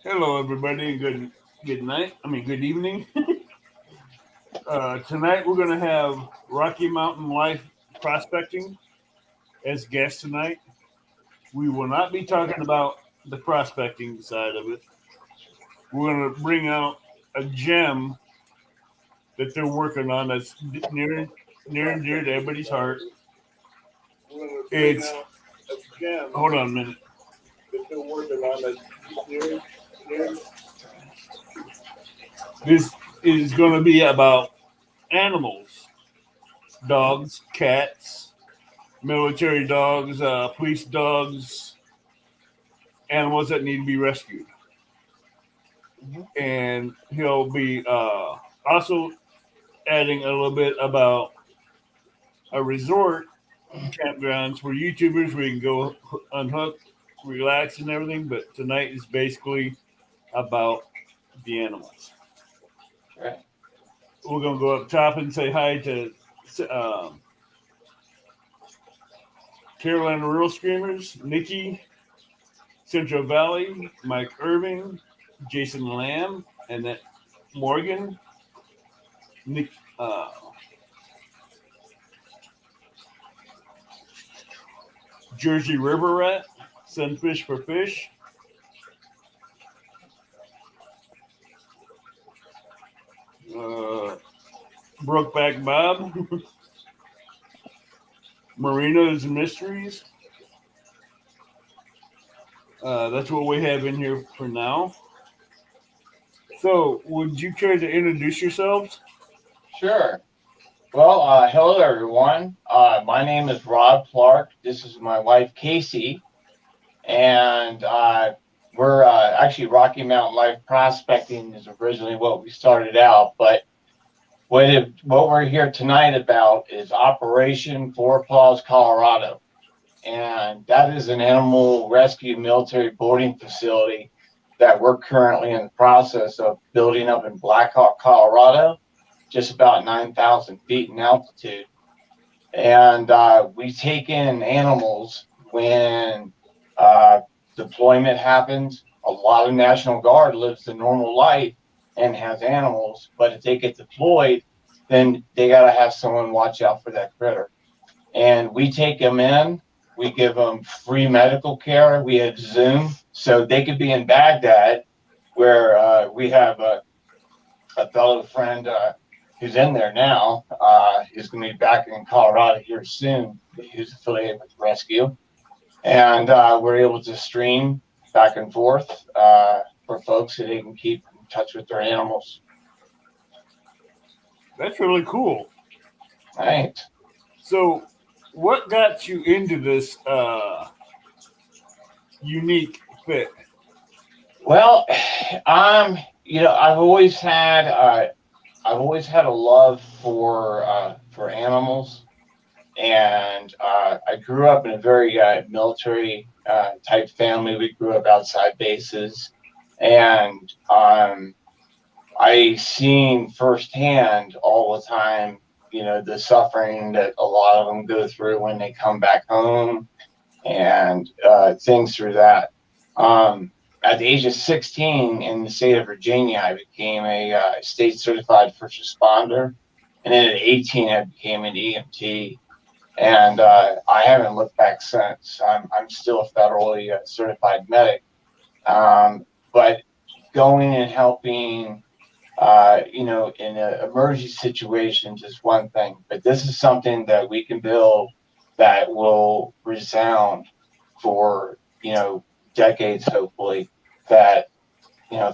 Hello, everybody. Good night. Good evening. Tonight we're going to have Rocky Mountain Life Prospecting as guests tonight. We will not be talking about the prospecting side of it. We're going to bring out a gem that they're working on that's near and dear to everybody's heart. It's hold on a minute. That they're working on that's near. This is going to be about animals, dogs, cats, military dogs, police dogs, animals that need to be rescued. And he'll be also adding a little bit about a resort campgrounds for YouTubers where you can go unhook, relax, and everything. But tonight is basically about the animals. Right. We're going to go up top and say hi to Carolina Rural Screamers, Nikki, Central Valley, Mike Irving, Jason Lamb, and that Morgan, Nick, Jersey River Rat, Sunfish for Fish, uh, Brokeback Bob, Marinos and Mysteries. That's what we have in here for now. So, would you care to introduce yourselves? Sure. Well, hello everyone. My name is Rob Clark. This is my wife Casey, and we're actually Rocky Mountain Life Prospecting is originally what we started out, but what we're here tonight about is Operation Four Paws, Colorado, and that is an animal rescue military boarding facility that we're currently in the process of building up in Black Hawk, Colorado, just about 9,000 feet in altitude. And we take in animals when deployment happens. A lot of National Guard lives the normal life and has animals, but if they get deployed, then they got to have someone watch out for that critter. And we take them in. We give them free medical care. We have Zoom, so they could be in Baghdad, where we have a fellow friend who's in there now. He's going to be back in Colorado here soon. He's affiliated with Rescue, and we're able to stream back and forth for folks so they can keep in touch with their animals. That's really cool. Right. So, what got you into this unique fit? Well, I've always had a love for animals, and I grew up in a very military type family. We grew up outside bases, and I seen firsthand all the time, the suffering that a lot of them go through when they come back home, and things through that. At the age of 16 in the state of Virginia, I became a state certified first responder. And then at 18, I became an EMT. And I haven't looked back since. I'm still a federally certified medic. But going and helping, in emergency situations is one thing. But this is something that we can build that will resound for, decades, hopefully, that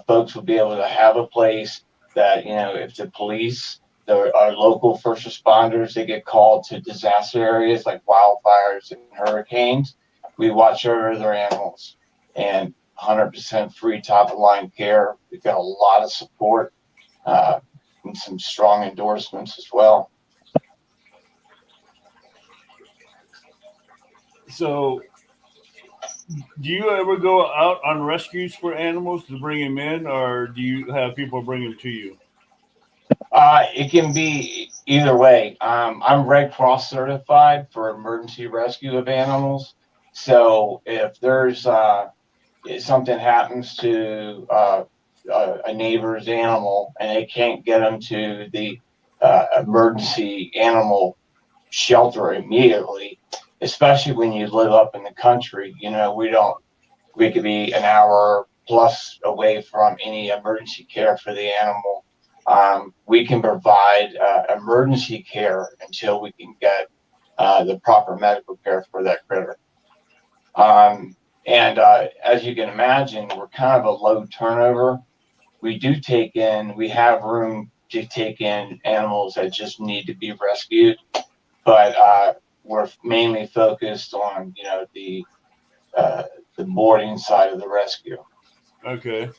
folks will be able to have a place that if the police, our local first responders, they get called to disaster areas like wildfires and hurricanes, we watch over their animals, and 100% free top of line care. We've got a lot of support and some strong endorsements as well. So, do you ever go out on rescues for animals to bring them in, or do you have people bring them to you? It can be either way. I'm Red Cross certified for emergency rescue of animals. So if there's if something happens to a neighbor's animal and they can't get them to the emergency animal shelter immediately, especially when you live up in the country. You know, we could be an hour plus away from any emergency care for the animal. We can provide emergency care until we can get the proper medical care for that critter. And as you can imagine, we're kind of a low turnover. We have room to take in animals that just need to be rescued, but we're mainly focused on, you know, the boarding side of the rescue. Okay.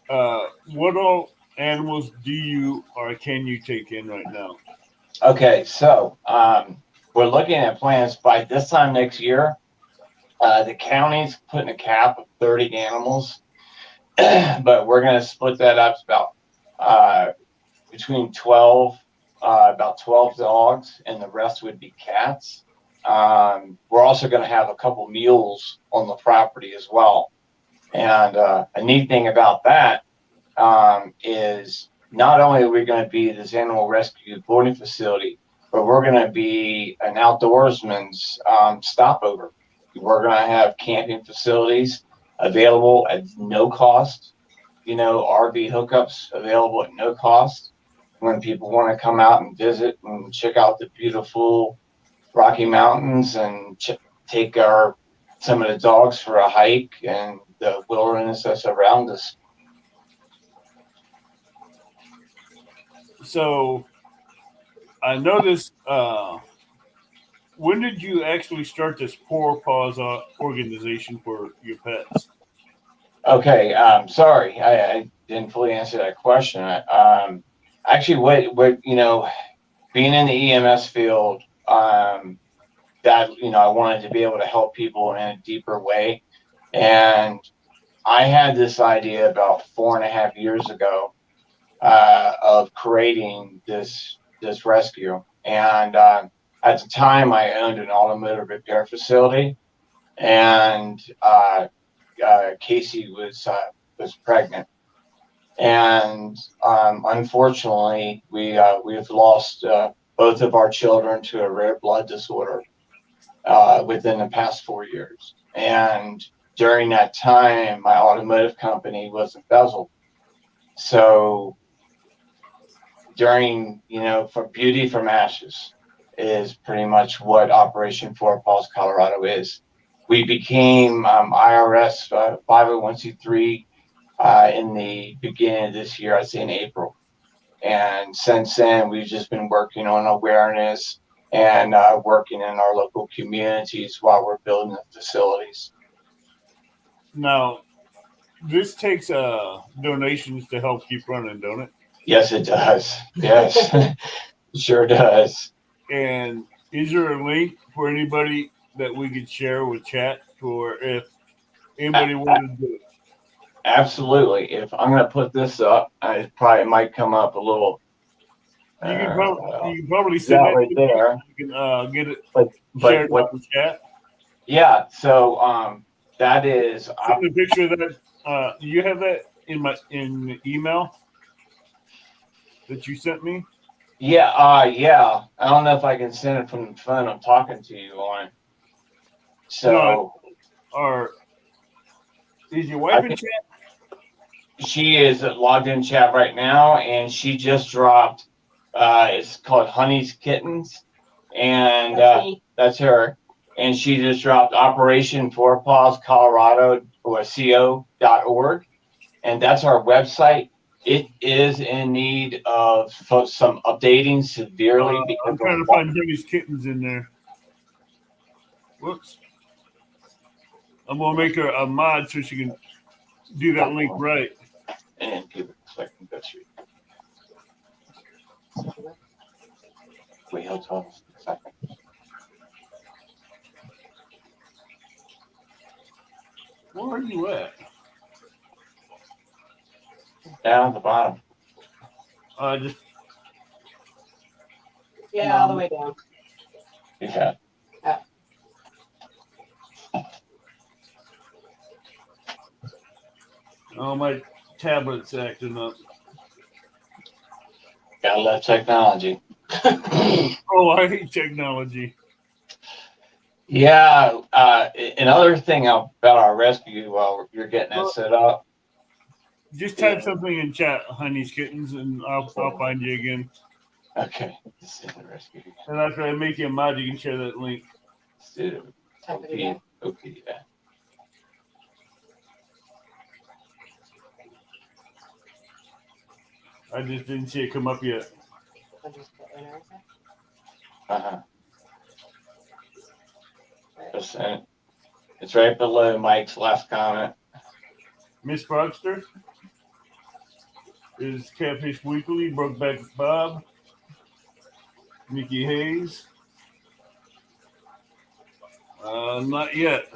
What all animals do you or can you take in right now? Okay, so we're looking at plans by this time next year. The county's putting a cap of 30 animals, but we're going to split that up about between 12, about 12 dogs, and the rest would be cats. We're also going to have a couple mules on the property as well. And a neat thing about that is not only are we going to be this animal rescue boarding facility, but we're going to be an outdoorsman's stopover. We're going to have camping facilities available at no cost, you know, RV hookups available at no cost when people want to come out and visit and check out the beautiful Rocky Mountains and take some of the dogs for a hike and the wilderness that's around us. So I noticed. When did you actually start this paws organization for your pets? Okay, sorry, I didn't fully answer that question. Actually, what you know, being in the EMS field, that, you know, I wanted to be able to help people in a deeper way, and I had this idea about 4.5 years ago of creating this rescue, and at the time I owned an automotive repair facility, and Casey was pregnant, and unfortunately we've lost both of our children to a rare blood disorder within the past 4 years. And during that time, my automotive company was embezzled. So during, you know, for Beauty from Ashes is pretty much what Operation Four Paws Colorado is. We became IRS 501c3 in the beginning of this year, I'd say in April. And since then, we've just been working on awareness and working in our local communities while we're building the facilities. Now, this takes donations to help keep running, don't it? Yes, it does. Yes, it sure does. And is there a link for anybody that we could share with chat for if anybody wanted to do it? Absolutely. If I'm going to put this up, it probably might come up a little. You can probably send that right to there. me. You can get it But shared on the chat. Yeah. So that is. Send a picture of that. You have that in the email that you sent me. Yeah. Yeah. I don't know if I can send it from the phone I'm talking to you on. So. No, or is your wife in chat? She is logged in chat right now, and she just dropped. It's called Honey's Kittens, and that's her. And she just dropped Operation Four Paws Colorado or co.org, and that's our website. It is in need of some updating severely because I'm trying to find Honey's Kittens in there. Whoops. I'm gonna make her a mod so she can do that link right. And give it a second. That's you. Wait, hold on a second. Where are you at? Down at the bottom. Just. Yeah, all the way down. Yeah. Oh, my tablet's acting up. Gotta love technology. Oh, I hate technology. Yeah. Another thing about our rescue while you're getting that set up. Just type something in chat, honey's kittens, and I'll find you again. Okay. This is the rescue. And after I make you a mod, you can share that link. Okay. Yeah. I just didn't see it come up yet. It's right below Mike's last comment. Miss Frogster is Catfish Weekly, Brokeback Bob, Mickey Hayes. Not yet.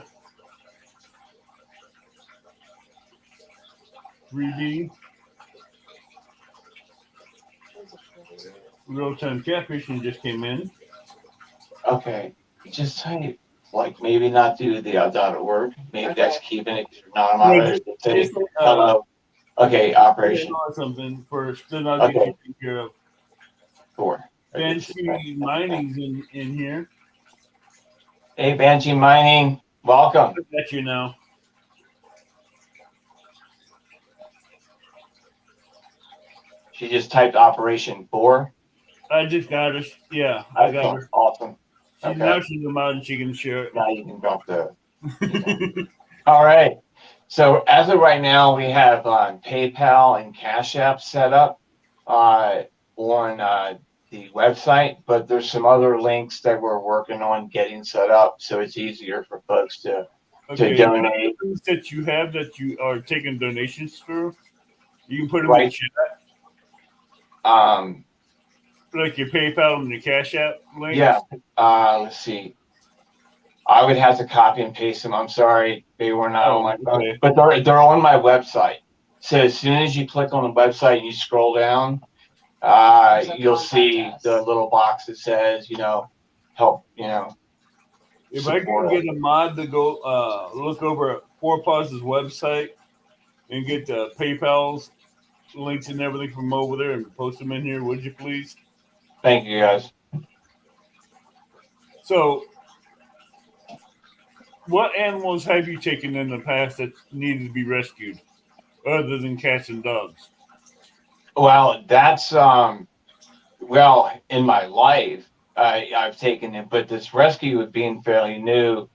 3D. Real Time Catfishing just came in. Okay. Just type, like, maybe not do the .org. Maybe that's keeping it not No, hello. Okay, operation. Something first, then I'll get you taken care of. Sure. Banshee Mining's in here. Hey, Banshee Mining, welcome. I got you now. She just typed Operation 4. I just got her. Yeah, I got her. Awesome. Now she's a mod and she can share it. Now you can drop the. All right. So as of right now, we have PayPal and Cash App set up on the website, but there's some other links that we're working on getting set up, so it's easier for folks to donate. Things that you have that you are taking donations through, you can put them in the chat. Like your PayPal and your Cash App links. Yeah. Let's see. I would have to copy and paste them. I'm sorry, they were not on my phone, but they're on my website. So as soon as you click on the website and you scroll down, you'll see the little box that says, help, If I can get a mod to go look over Four Paws' website and get the PayPal's links and everything from over there and post them in here, would you please? Thank you, guys. So, what animals have you taken in the past that needed to be rescued, other than cats and dogs? Well, that's in my life, I've taken it, but this rescue being fairly new,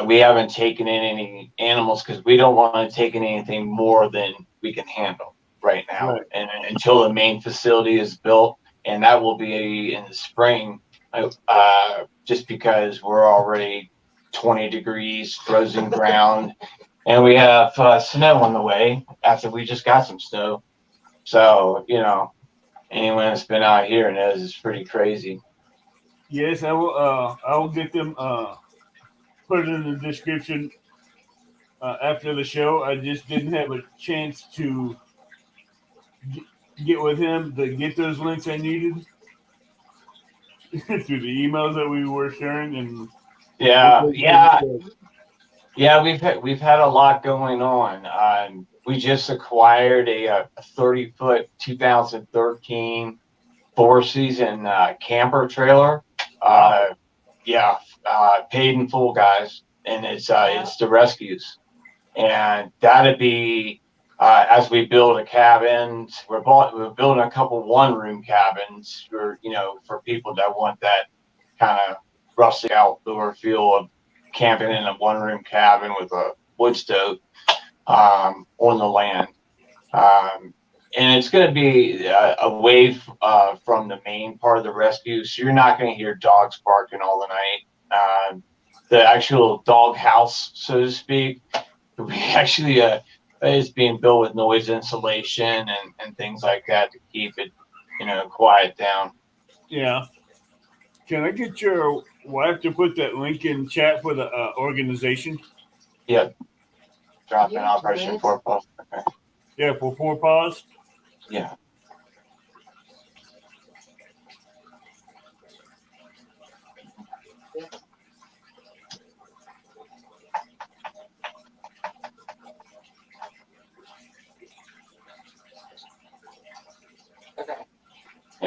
we haven't taken in any animals because we don't want to take in anything more than we can handle right now, and until the main facility is built, and that will be in the spring. Just because we're already 20 degrees, frozen ground, and we have snow on the way after we just got some snow. So, anyone that's been out here knows it's pretty crazy. Yes, I will get them put it in the description after the show. I just didn't have a chance to get with him to get those links I needed. Through the emails that we were sharing, and we've had a lot going on. We just acquired a 30-foot 2013 four-season camper trailer. Paid in full, guys, and it's the rescues, and that'd be as we build a cabin. We're building a couple one-room cabins for people that want that kind of rustic outdoor feel of camping in a one-room cabin with a wood stove on the land. And it's going to be away from the main part of the rescue, so you're not going to hear dogs barking all the night. The actual dog house, so to speak, we actually is being built with noise insulation and things like that to keep it, quiet down. Yeah. Can I get your wife to put that link in chat for the organization? Yeah. Drop in Operation Four Paws. Okay. Yeah, for Four Paws? Yeah.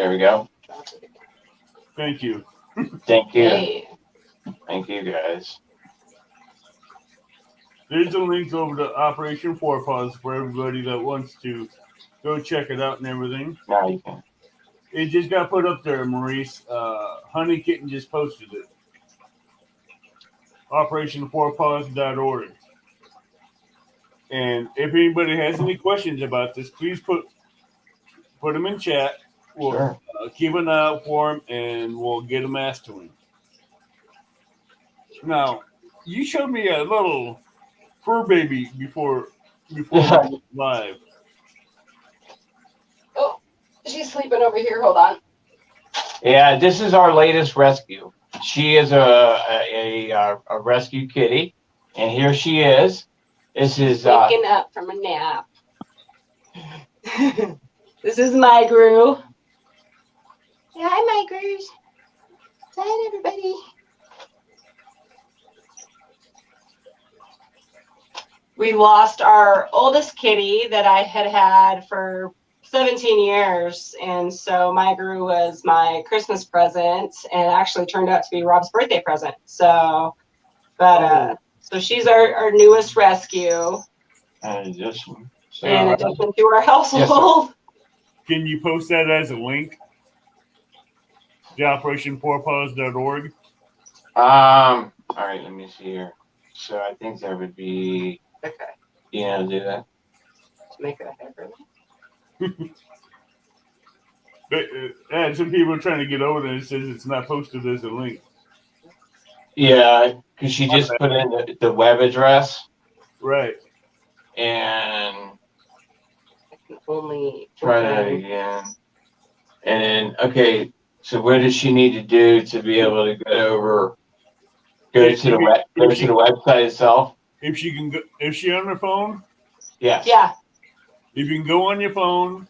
There we go. Thank you. Thank you. Hey. Thank you, guys. There's a link over to Operation Four Paws for everybody that wants to go check it out and everything. Now you can. It just got put up there, Maurice. Honey Kitten just posted it. Operation4paws.org. And if anybody has any questions about this, please put them in chat. We'll keep an eye out for them, and we'll get them asked to him. Now, you showed me a little fur baby before we went live. Oh, she's sleeping over here. Hold on. Yeah, this is our latest rescue. She is a rescue kitty, and here she is. This is waking up from a nap. This is my Gru. Yeah, hi, my Grus. Hi, everybody. We lost our oldest kitty that I had for 17 years, and so my Gru was my Christmas present, and actually turned out to be Rob's birthday present. So, but so she's our newest rescue. in addition To our household. Yes, can you post that as a link? The Operation4paws.org. All right, let me see here. So I think that would be Okay. do that. Make it a header. But some people are trying to get over there. It says it's not posted as a link. Yeah, because she just put in the web address. Right. And I can only try that again. And then, okay, so what does she need to do to be able to go to the website itself? If she can go, if she on her phone? Yes. Yeah. If you can go on your phone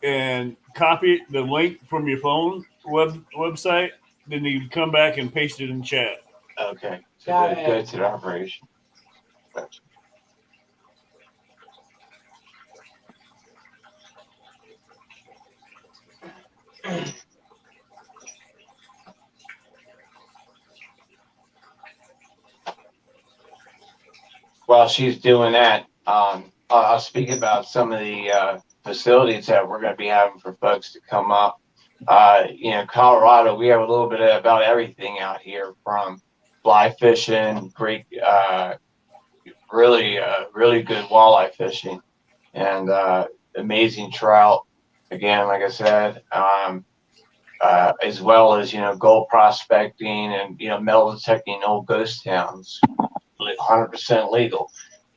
and copy the link from your phone website, then you can come back and paste it in chat. Okay. So go to the operation. While she's doing that, I'll speak about some of the facilities that we're going to be having for folks to come up. Colorado, we have a little bit about everything out here, from fly fishing, great, really good walleye fishing, and amazing trout. Again, like I said, as well as gold prospecting and metal detecting old ghost towns, 100% legal.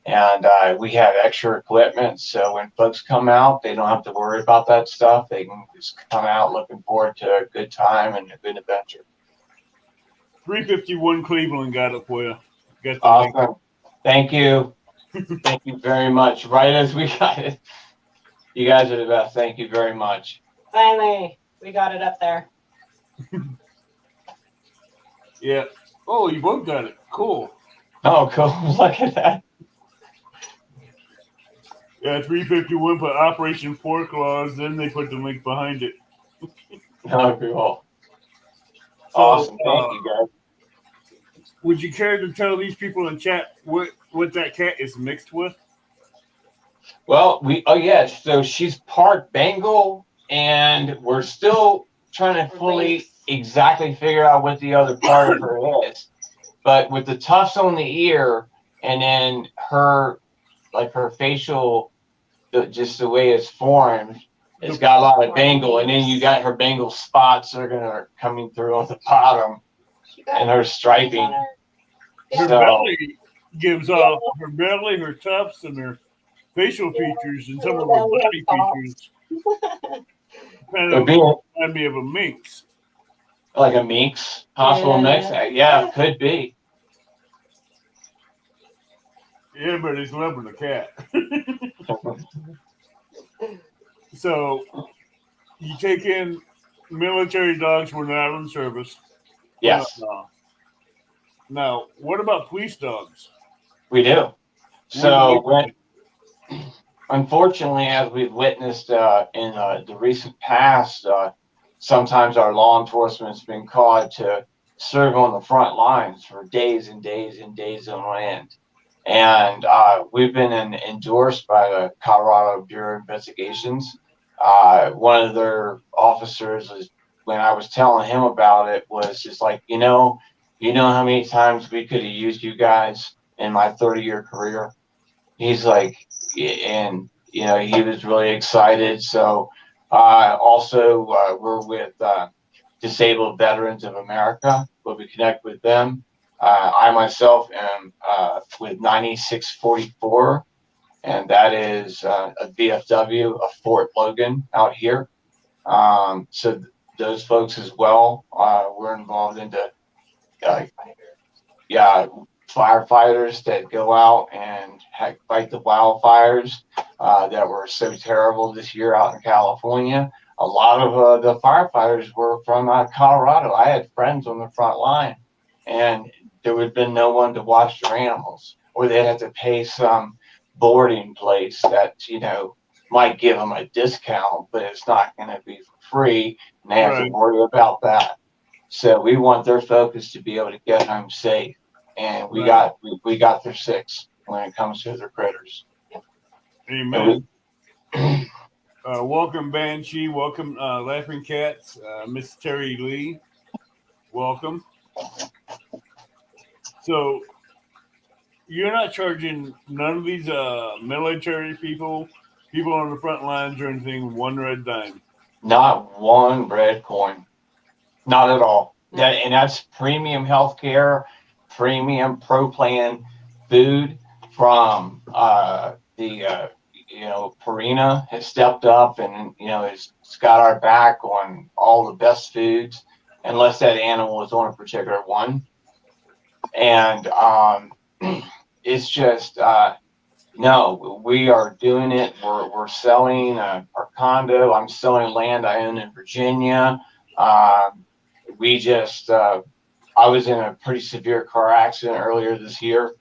And we have extra equipment, so when folks come out, they don't have to worry about that stuff. They can just come out looking forward to a good time and a good adventure. 351 Cleveland got it for you. Got the Awesome. link. Thank you. Thank you very much. Right as we got it. You guys are the best. Thank you very much. Finally, we got it up there. Yeah. Oh, you both got it. Cool. Oh, cool. Look at that. Yeah, 351 put Operation 4 Claws, then they put the link behind it. Oh, cool. So, awesome. Thank you, guys. Would you care to tell these people in chat what that cat is mixed with? Well, so she's part Bengal, and we're still trying to fully exactly figure out what the other part of her is. But with the tufts on the ear, and then her facial, just the way it's formed, it's got a lot of Bengal, and then you got her Bengal spots that are coming through on the bottom, and her striping. Her belly gives off her belly, her tufts, and her facial features, and some of her body features. Kind of remind me of a minx. Like a minx, possible mix. Yeah, it could be. Everybody's loving the cat. So, you take in military dogs when they're out on service. Yes. Now, what about police dogs? We do. So, unfortunately, as we've witnessed in the recent past, sometimes our law enforcement's been called to serve on the front lines for days and days and days on end. And we've been endorsed by the Colorado Bureau of Investigations. One of their officers, when I was telling him about it, was just like, you know how many times we could have used you guys in my 30-year career? He's like, and he was really excited. So also we're with Disabled Veterans of America, where we connect with them. I myself am with 9644, and that is a VFW of Fort Logan out here. So those folks as well, we're involved into, firefighters that go out and fight the wildfires that were so terrible this year out in California. A lot of the firefighters were from Colorado. I had friends on the front line, and there would have been no one to watch their animals, or they'd have to pay some boarding place that might give them a discount, but it's not going to be for free, and they have to worry about that. So we want their folks to be able to get home safe, and we got their six when it comes to their critters. Amen. Welcome, Banshee. Welcome, Laughing Cats. Miss Terry Lee. Welcome. So you're not charging none of these military people on the front lines or anything one red dime? Not one red coin. Not at all. And that's premium healthcare, premium pro plan food from the Purina has stepped up and has got our back on all the best foods, unless that animal is on a particular one. And it's just no, we are doing it. We're selling our condo. I'm selling land I own in Virginia. We just I was in a pretty severe car accident earlier this year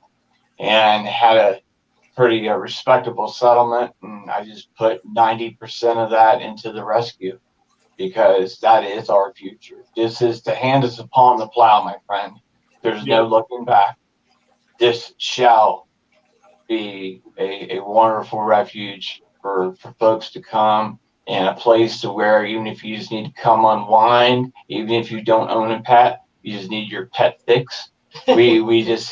and had a pretty respectable settlement, and I just put 90% of that into the rescue, because that is our future. This is the hand is upon the plow, my friend. There's no looking back. This shall be a wonderful refuge for folks to come, and a place to where, even if you just need to come unwind, even if you don't own a pet, you just need your pet fix. We invite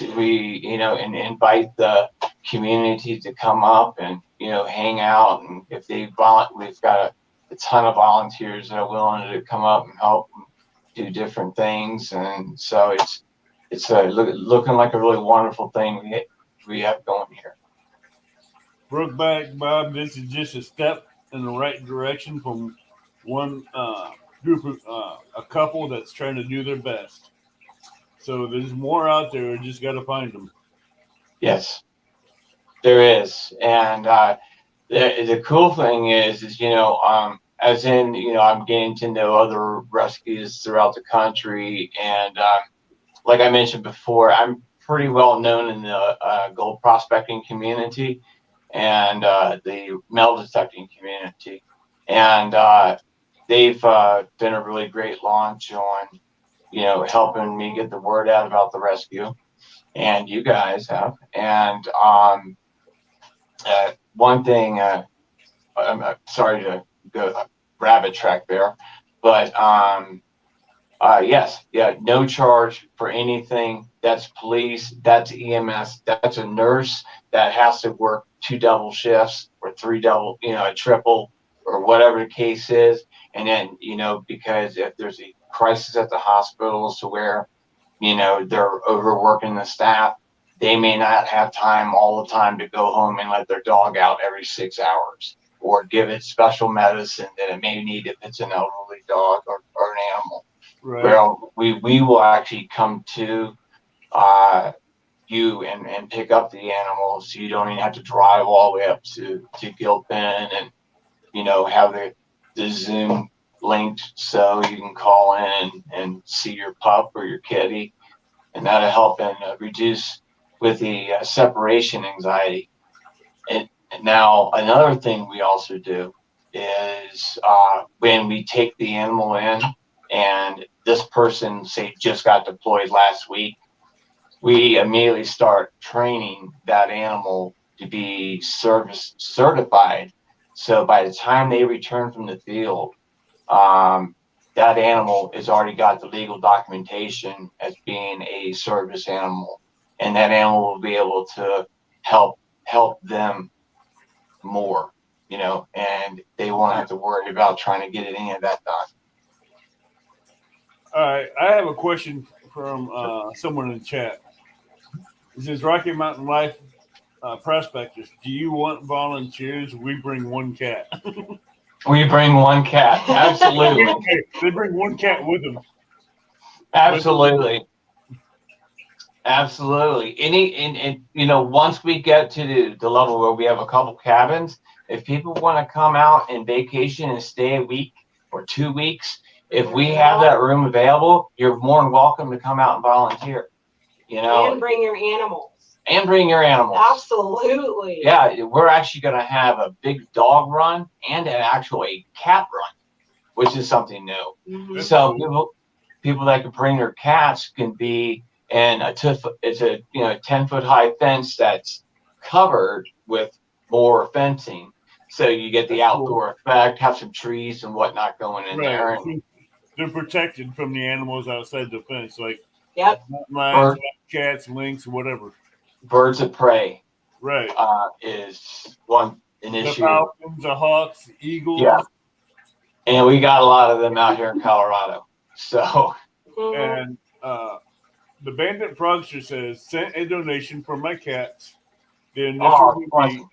the community to come up and hang out, and if we've got a ton of volunteers that are willing to come up and help do different things, and so it's looking like a really wonderful thing we have going here. Brokeback Bob, this is just a step in the right direction from one group of a couple that's trying to do their best. So there's more out there. We just got to find them. Yes, there is. And the cool thing is as in, I'm getting to know other rescues throughout the country. And like I mentioned before, I'm pretty well known in the gold prospecting community and the metal detecting community. And they've done a really great launch on helping me get the word out about the rescue, and you guys have. And one thing, I'm sorry to go rabbit track there, but no charge for anything. That's police, that's EMS, that's a nurse that has to work 2 double shifts or 3 double, a triple, or whatever the case is. And then, because if there's a crisis at the hospitals to where, they're overworking the staff, they may not have time all the time to go home and let their dog out every 6 hours, or give it special medicine that it may need if it's an elderly dog or an animal. Right. Well, we will actually come to you and pick up the animals, so you don't even have to drive all the way up to Gilpin and have the Zoom linked so you can call in and see your pup or your kitty, and that'll help and reduce with the separation anxiety. And now another thing we also do is when we take the animal in, and this person, say, just got deployed last week, we immediately start training that animal to be service certified. So by the time they return from the field, that animal has already got the legal documentation as being a service animal, and that animal will be able to help them more, and they won't have to worry about trying to get any of that done. All right, I have a question from someone in the chat. It says, Rocky Mountain Life prospectors, do you want volunteers? We bring one cat. We bring one cat. Absolutely. They bring one cat with them. Absolutely. Absolutely. And once we get to the level where we have a couple cabins, if people want to come out and vacation and stay a week or 2 weeks, if we have that room available, you're more than welcome to come out and volunteer. And bring your animals. And bring your animals. Absolutely. Yeah, we're actually going to have a big dog run and a cat run, which is something new. Mm-hmm. So people that can bring their cats can be in it's a 10-foot high fence that's covered with more fencing. So you get the outdoor effect, have some trees and whatnot going in there. And they're protected from the animals outside the fence, like mice, cats, lynx, whatever. Birds of prey, right? Is an issue. The falcons, the hawks, eagles. Yeah, and we got a lot of them out here in Colorado. So, and the Bandit Progster says, sent a donation for my cats. The initial would be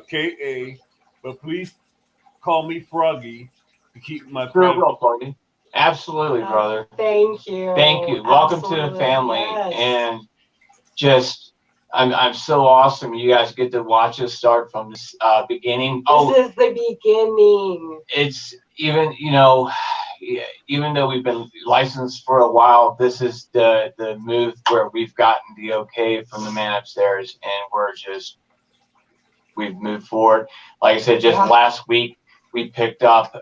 KA, but please call me Froggy to keep my Froggy. Absolutely, brother. Thank you. Thank you. Welcome to the family. Yes. And just, I'm so awesome. You guys get to watch us start from this beginning. This is the beginning. It's even, even though we've been licensed for a while, this is the move where we've gotten the okay from the man upstairs, and we've moved forward. Like I said, just last week, we picked up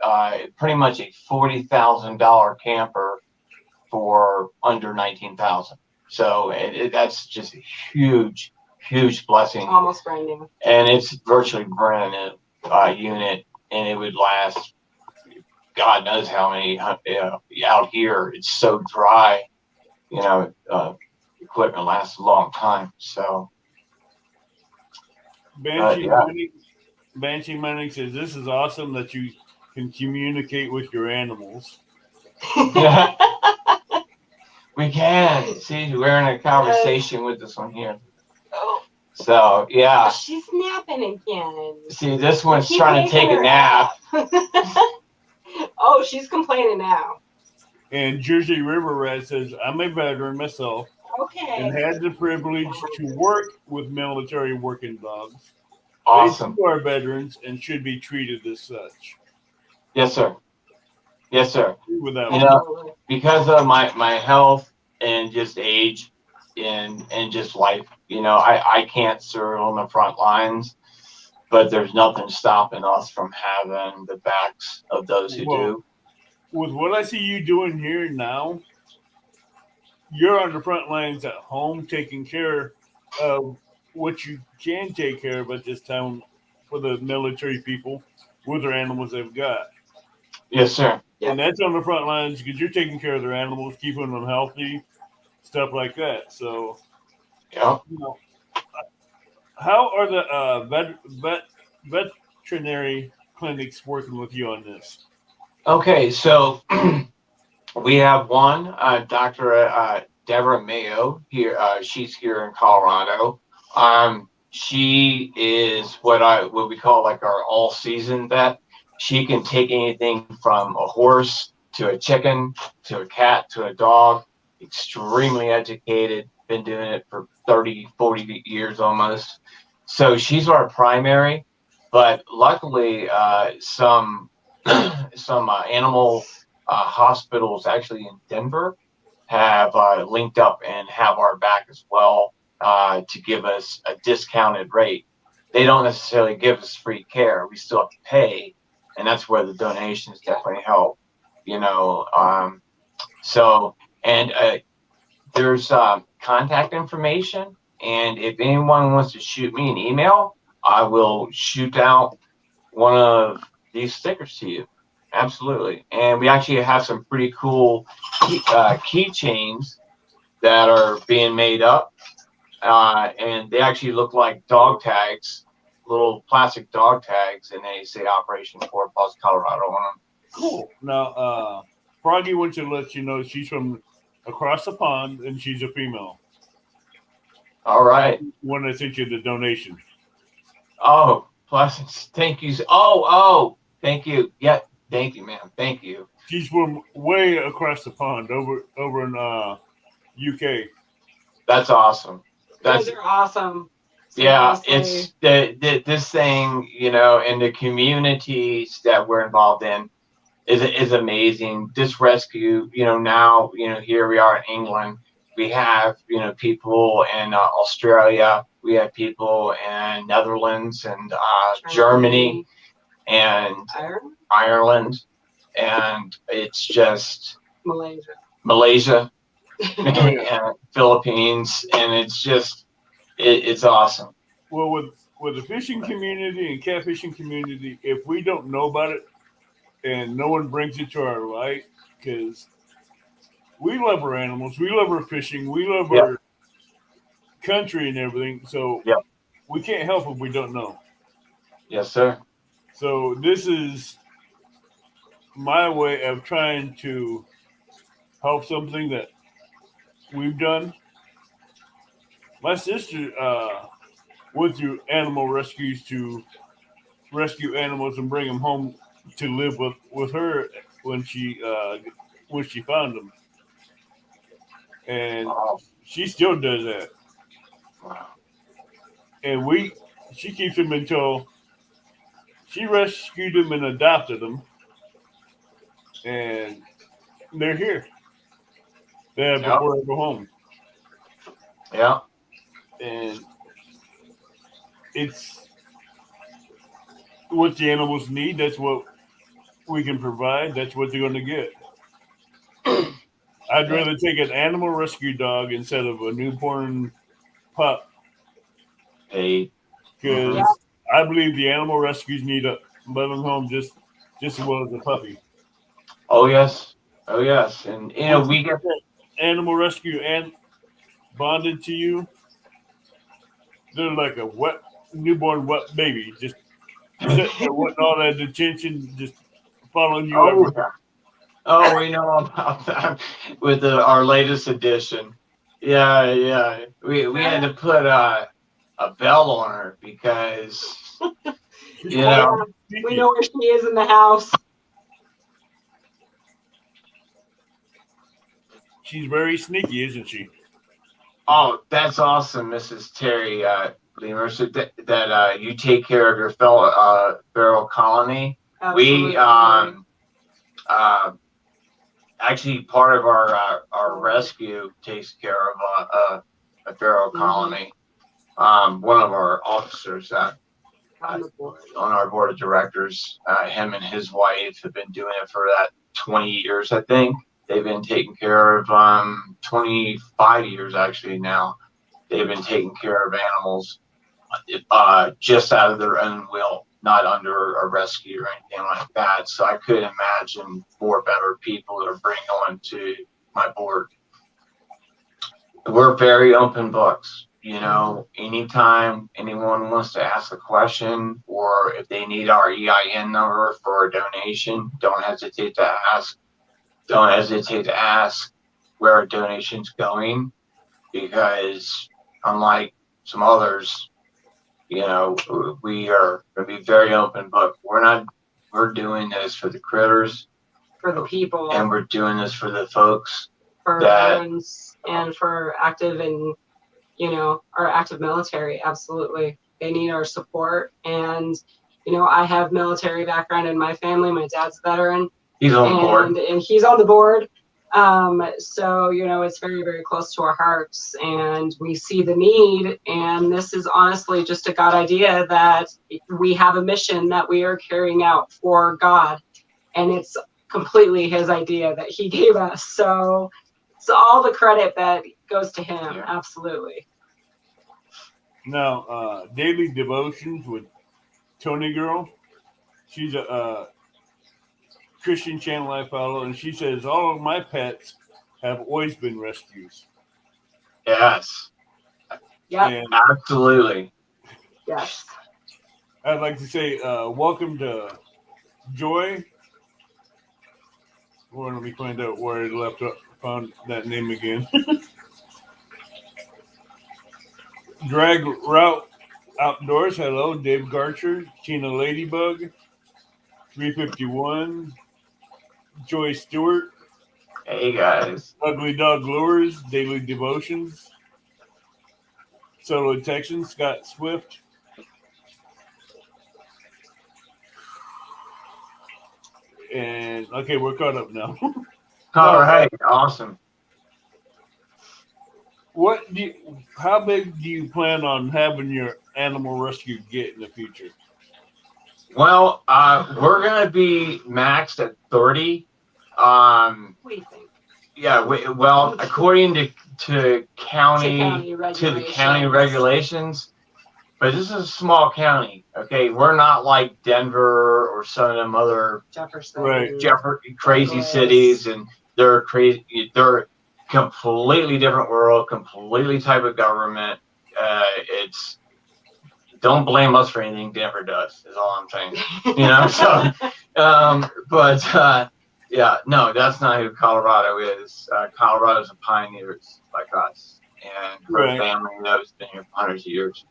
pretty much a $40,000 camper for under $19,000. So that's just a huge, huge blessing. Almost brand new. And it's virtually brand new unit, and it would last God knows how many out here. It's so dry, equipment lasts a long time. So Banshee Manning says, this is awesome that you can communicate with your animals. Yeah. We can. See, we're in a conversation with this one here. So, yeah. She's napping again. See, this one's trying to take a nap. Oh, she's complaining now. And Jersey River Rat says, I'm a veteran myself. Okay. And had the privilege to work with military working dogs. Awesome. They are veterans and should be treated as such. Yes, sir. Yes, sir. With that because of my health and just age and just life, I can't serve on the front lines, but there's nothing stopping us from having the backs of those who do. With what I see you doing here now, you're on the front lines at home taking care of what you can take care of at this time for the military people with their animals they've got. Yes, sir. And that's on the front lines because you're taking care of their animals, keeping them healthy, stuff like that. So, yeah. How are the veterinary clinics working with you on this? Okay, so we have one, Dr. Deborah Mayo here. She's here in Colorado. She is what we call like our all-season vet. She can take anything from a horse to a chicken to a cat to a dog. Extremely educated, been doing it for 30, 40 years almost. So she's our primary, but luckily some animal hospitals actually in Denver have linked up and have our back as well to give us a discounted rate. They don't necessarily give us free care. We still have to pay, and that's where the donations definitely help. So and there's contact information, and if anyone wants to shoot me an email, I will shoot out one of these stickers to you. Absolutely. And we actually have some pretty cool keychains that are being made up, and they actually look like dog tags, little plastic dog tags, and they say Operation Four Paws Colorado on them. Cool. Now, Froggy wants to let you know she's from across the pond, and she's a female. All right. When I sent you the donation. Oh, blessings. Thank you. Oh, thank you. Yeah, thank you, man. Thank you. She's from way across the pond, over in UK. That's awesome. Those are awesome. Yeah, Seriously. it's this thing, and the communities that we're involved in is amazing. This rescue, now, here we are in England. We have, people in Australia. We have people in Netherlands and Germany and Ireland, and it's just Malaysia and Philippines, and it's just it's awesome. Well, with the fishing community and catfishing community, if we don't know about it and no one brings it to our light, because we love our animals, we love our fishing, we love our country and everything, so we can't help if we don't know. Yes, sir. So this is my way of trying to help something that we've done. My sister went through animal rescues to rescue animals and bring them home to live with her when she found them, and she still does that. And she keeps them until she rescued them and adopted them, and they're here. They have a forever home. Yeah. And it's what the animals need. That's what we can provide. That's what they're going to get. I'd rather take an animal rescue dog instead of a newborn pup. Because I believe the animal rescues need a loving home just as well as a puppy. Oh yes. And we get animal rescue and bonded to you. They're like a newborn wet baby, just sitting there wanting all that attention, just following you everywhere. Oh, we know about that with our latest edition. Yeah. We had to put a bell on her because we know where she is in the house. She's very sneaky, isn't she? Oh, that's awesome, Mrs. Terry Leamer. So that you take care of your fellow feral colony. Absolutely. We actually part of our rescue takes care of a feral colony. One of our officers on our board of directors, him and his wife have been doing it for that 20 years, I think. They've been taking care of 25 years actually now. They've been taking care of animals just out of their own will, not under a rescue or anything like that. So I couldn't imagine 4 better people to bring on to my board. We're very open books. Anytime anyone wants to ask a question or if they need our EIN number for a donation, don't hesitate to ask. Don't hesitate to ask where our donation's going, because unlike some others, we are going to be very open book. We're doing this for the critters, for the people, and we're doing this for the folks, for veterans, and for active and our active military. Absolutely, they need our support. And I have military background in my family. My dad's a veteran. He's on the board. And he's on the board. So, it's very, very close to our hearts, and we see the need. And this is honestly just a God idea that we have a mission that we are carrying out for God. And it's completely his idea that he gave us. So it's all the credit that goes to him. Yeah. Absolutely. Now, daily devotions with Tony Girl. She's a Christian channel I follow, and she says all of my pets have always been rescues. Yes. Yeah. Absolutely. Yes. I'd like to say welcome to Joy. Or let me find out where I found that name again. Drag Route Outdoors. Hello, Dave Garcher, Tina Ladybug, 351, Joy Stewart. Hey guys. Ugly Dog Lures, Daily Devotions. Solo Texan, Scott Swift. And okay, we're caught up now. All right, awesome. How big do you plan on having your animal rescue get in the future? Well, we're gonna be maxed at 30. What do you think? Yeah, well, according to the county regulations, but this is a small county. Okay, we're not like Denver or some of them other crazy cities, and they're crazy. They're completely different world, completely type of government. It's don't blame us for anything Denver does. Is all I'm saying. Yeah, no, that's not who Colorado is. Colorado's a pioneers like us, and her family has been here for hundreds of years.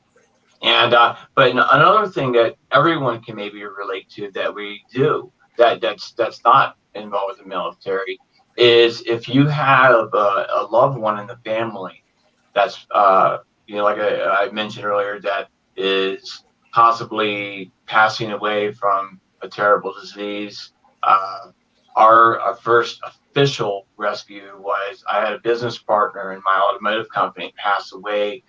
And but another thing that everyone can maybe relate to that we do that's not involved with the military is if you have a loved one in the family that's like I mentioned earlier that is possibly passing away from a terrible disease. Our first official rescue was I had a business partner in my automotive company pass away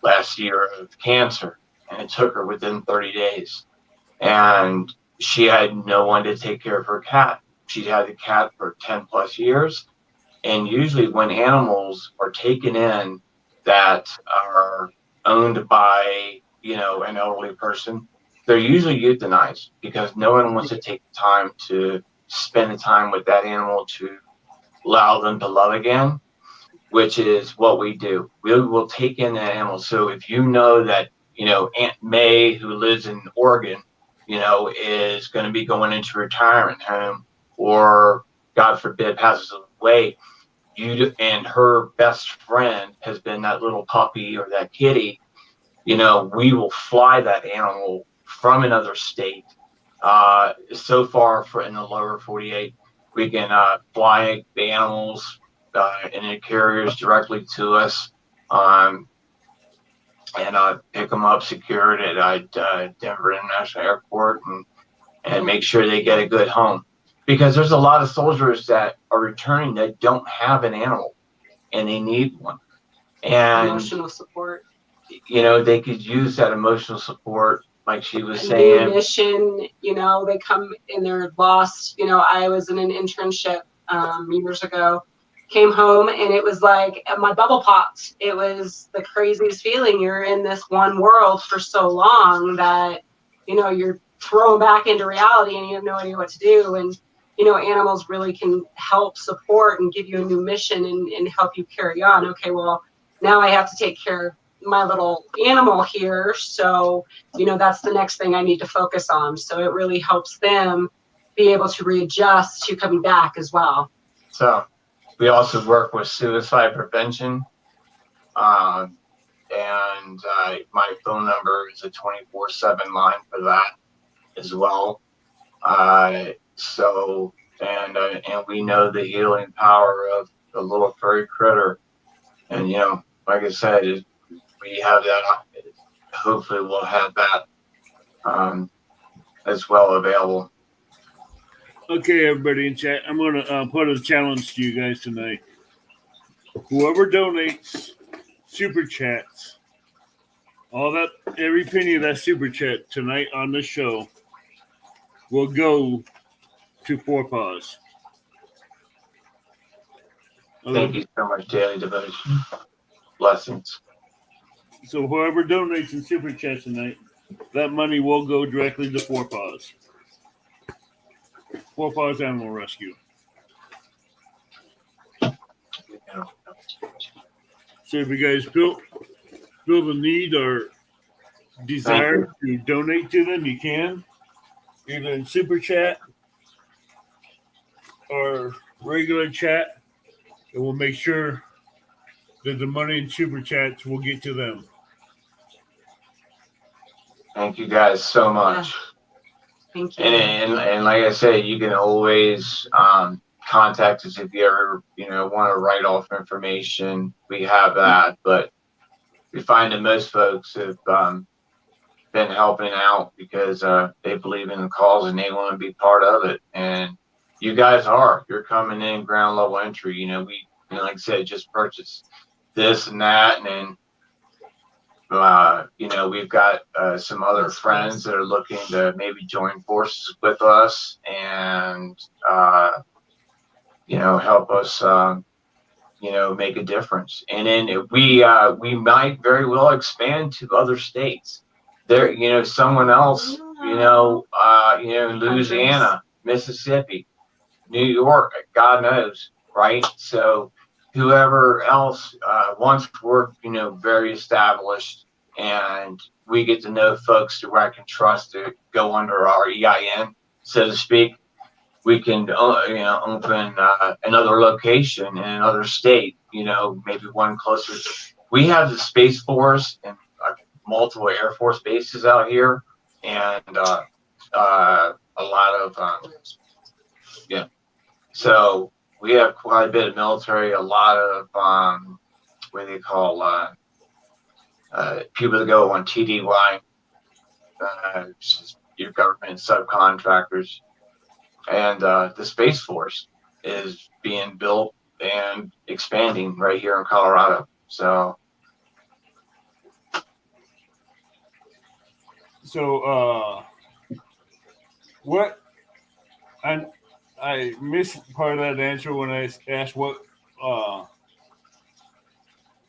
last year of cancer, and it took her within 30 days. And she had no one to take care of her cat. She'd had the cat for 10 plus years. And usually when animals are taken in that are owned by, an elderly person, they're usually euthanized because no one wants to take the time to spend the time with that animal to allow them to love again, which is what we do. We will take in that animal. So if you know that, Aunt May, who lives in Oregon, is going to be going into retirement home or, God forbid, passes away, and her best friend has been that little puppy or that kitty, we will fly that animal from another state. So far in the lower 48, we can fly the animals in the carriers directly to us, and pick them up secured at Denver International Airport and make sure they get a good home. Because there's a lot of soldiers that are returning that don't have an animal and they need one. And emotional support. They could use that emotional support, like she was saying. Mission, they come and they're lost. I was in an internship years ago, came home, and it was like my bubble popped. It was the craziest feeling. You're in this one world for so long that, you're thrown back into reality and you have no idea what to do. And, animals really can help support and give you a new mission and help you carry on. Okay, well, now I have to take care of my little animal here. So, that's the next thing I need to focus on. So it really helps them be able to readjust to coming back as well. So we also work with suicide prevention. And my phone number is a 24/7 line for that as well. And we know the healing power of the little furry critter. And, like I said, we have that. Hopefully we'll have that as well available. Okay, everybody in chat, I'm going to put a challenge to you guys tonight. Whoever donates super chats, every penny of that super chat tonight on the show will go to Four Paws. Thank you so much, Daily Devotion. Blessings. So whoever donates in super chat tonight, that money will go directly to Four Paws. Four Paws Animal Rescue. So if you guys feel the need or desire to donate to them, you can, either in super chat or regular chat, and we'll make sure that the money in super chats will get to them. Thank you guys so much. Thank you. And like I said, you can always contact us if you ever want to write off information. We have that, but we find that most folks have been helping out because they believe in the cause and they want to be part of it. And you guys you're coming in ground level entry. We like I said, just purchased this and that, and then we've got some other friends that are looking to maybe join forces with us and help us make a difference. And then we might very well expand to other states. There, someone else, Louisiana, Mississippi, New York, God knows, right? So whoever else, once we're, very established and we get to know folks who I can trust to go under our EIN, so to speak, we can, open another location in another state, maybe one closer. We have the Space Force and multiple Air Force bases out here, and a lot of, so we have quite a bit of military, a lot of what do they call people that go on TDY, your government subcontractors, and the Space Force is being built and expanding right here in Colorado. So what? I missed part of that answer when I asked what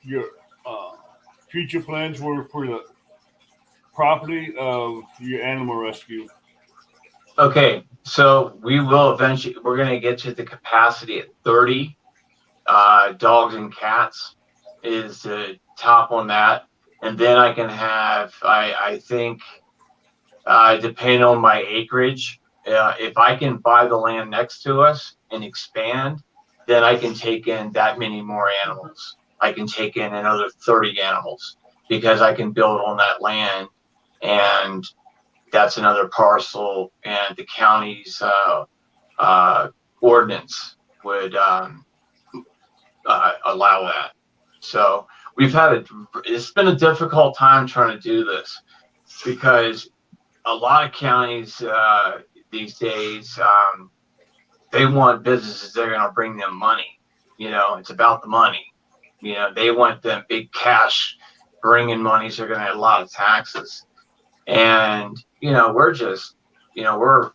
your future plans were for the property of your animal rescue. Okay, so we're going to get to the capacity at 30 dogs and cats is the top on that. And then I can have, I think, depending on my acreage, if I can buy the land next to us and expand, then I can take in that many more animals. I can take in another 30 animals because I can build on that land, and that's another parcel, and the county's ordinance would allow that. So it's been a difficult time trying to do this because a lot of counties these days, they want businesses that are going to bring them money. It's about the money. They want them big cash bringing money, so they're going to have a lot of taxes. And, we're just, we're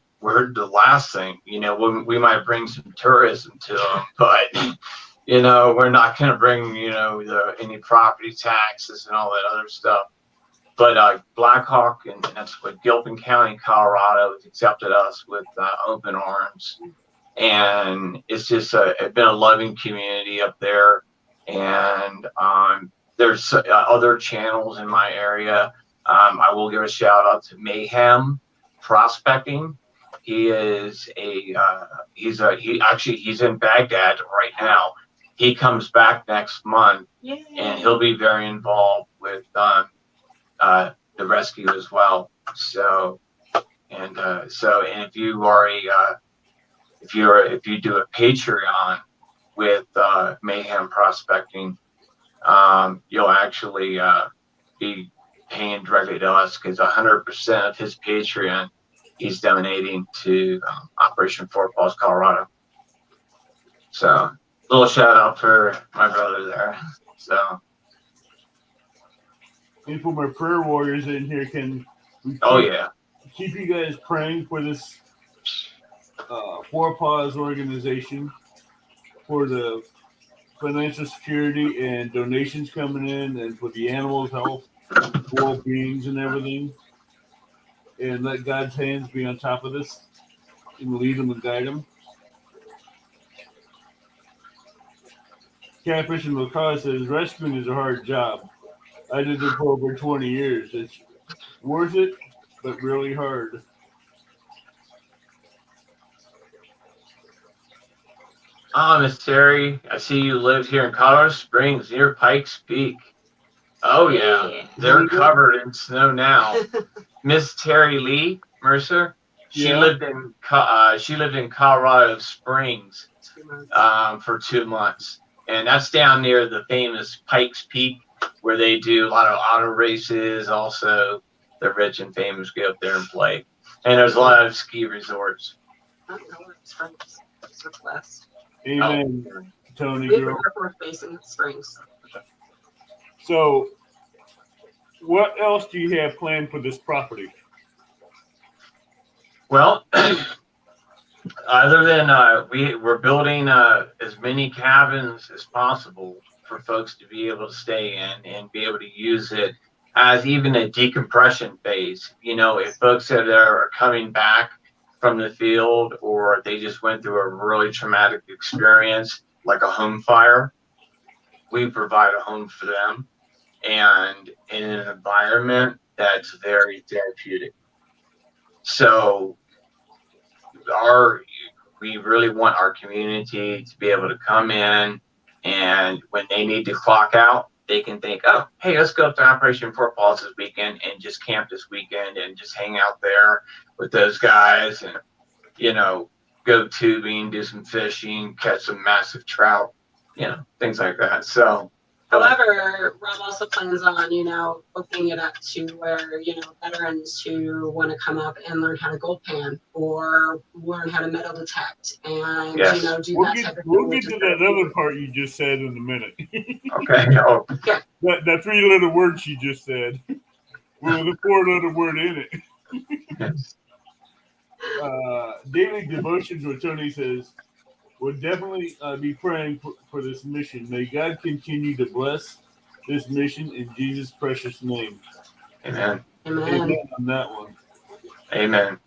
the last thing, we might bring some tourism to them, but, we're not going to bring, any property taxes and all that other stuff. But Blackhawk, and that's what Gilpin County, Colorado, has accepted us with open arms. And it's just it's been a loving community up there. And there's other channels in my area. I will give a shout out to Mayhem Prospecting. He is he's in Baghdad right now. He comes back next month. Yay. And he'll be very involved with the rescue as well. So if you are if you do a Patreon with Mayhem Prospecting, you'll actually be paying directly to us because 100% of his Patreon he's donating to Operation Four Paws, Colorado. So, a little shout out for my brother there. So, and for my prayer warriors in here, can we keep you guys praying for this Four Paws organization for the financial security and donations coming in, and for the animals' health, well-beings, and everything, and let God's hands be on top of this and lead them and guide them. Catfish and Lacrosse says rescuing is a hard job. I did it for over 20 years. It's worth it, but really hard. Miss Terry, I see you live here in Colorado Springs near Pikes Peak. Oh yeah, they're covered in snow now. Miss Terry Lee Mercer, she lived in Colorado Springs for 2 months, and that's down near the famous Pikes Peak, where they do a lot of auto races. Also, the rich and famous go up there and play, and there's a lot of ski resorts. I don't know where it's from. It's West. Amen, Tony. We were North Basin Springs. So, what else do you have planned for this property? Well, other than we're building as many cabins as possible for folks to be able to stay in and be able to use it as even a decompression base. You know, if folks that are coming back from the field, or they just went through a really traumatic experience like a home fire, we provide a home for them, and in an environment that's very therapeutic. So we really want our community to be able to come in, and when they need to clock out, they can think, oh, hey, let's go up to Operation Four Paws this weekend and just camp this weekend and just hang out there with those guys and, you know, go tubing, do some fishing, catch some massive trout, you know, things like that. So, however, Rob also plans on, you know, opening it up to where, you know, veterans who want to come up and learn how to gold pan or learn how to metal detect and, you know, do that type of thing. We'll get to that other part you just said in a minute. Okay. Oh. Okay. That three-letter word she just said with a four-letter word in it. Yes. Daily devotions, where Tony says, would definitely be praying for this mission. May God continue to bless this mission in Jesus' precious name. Amen. Amen. On that one. Amen.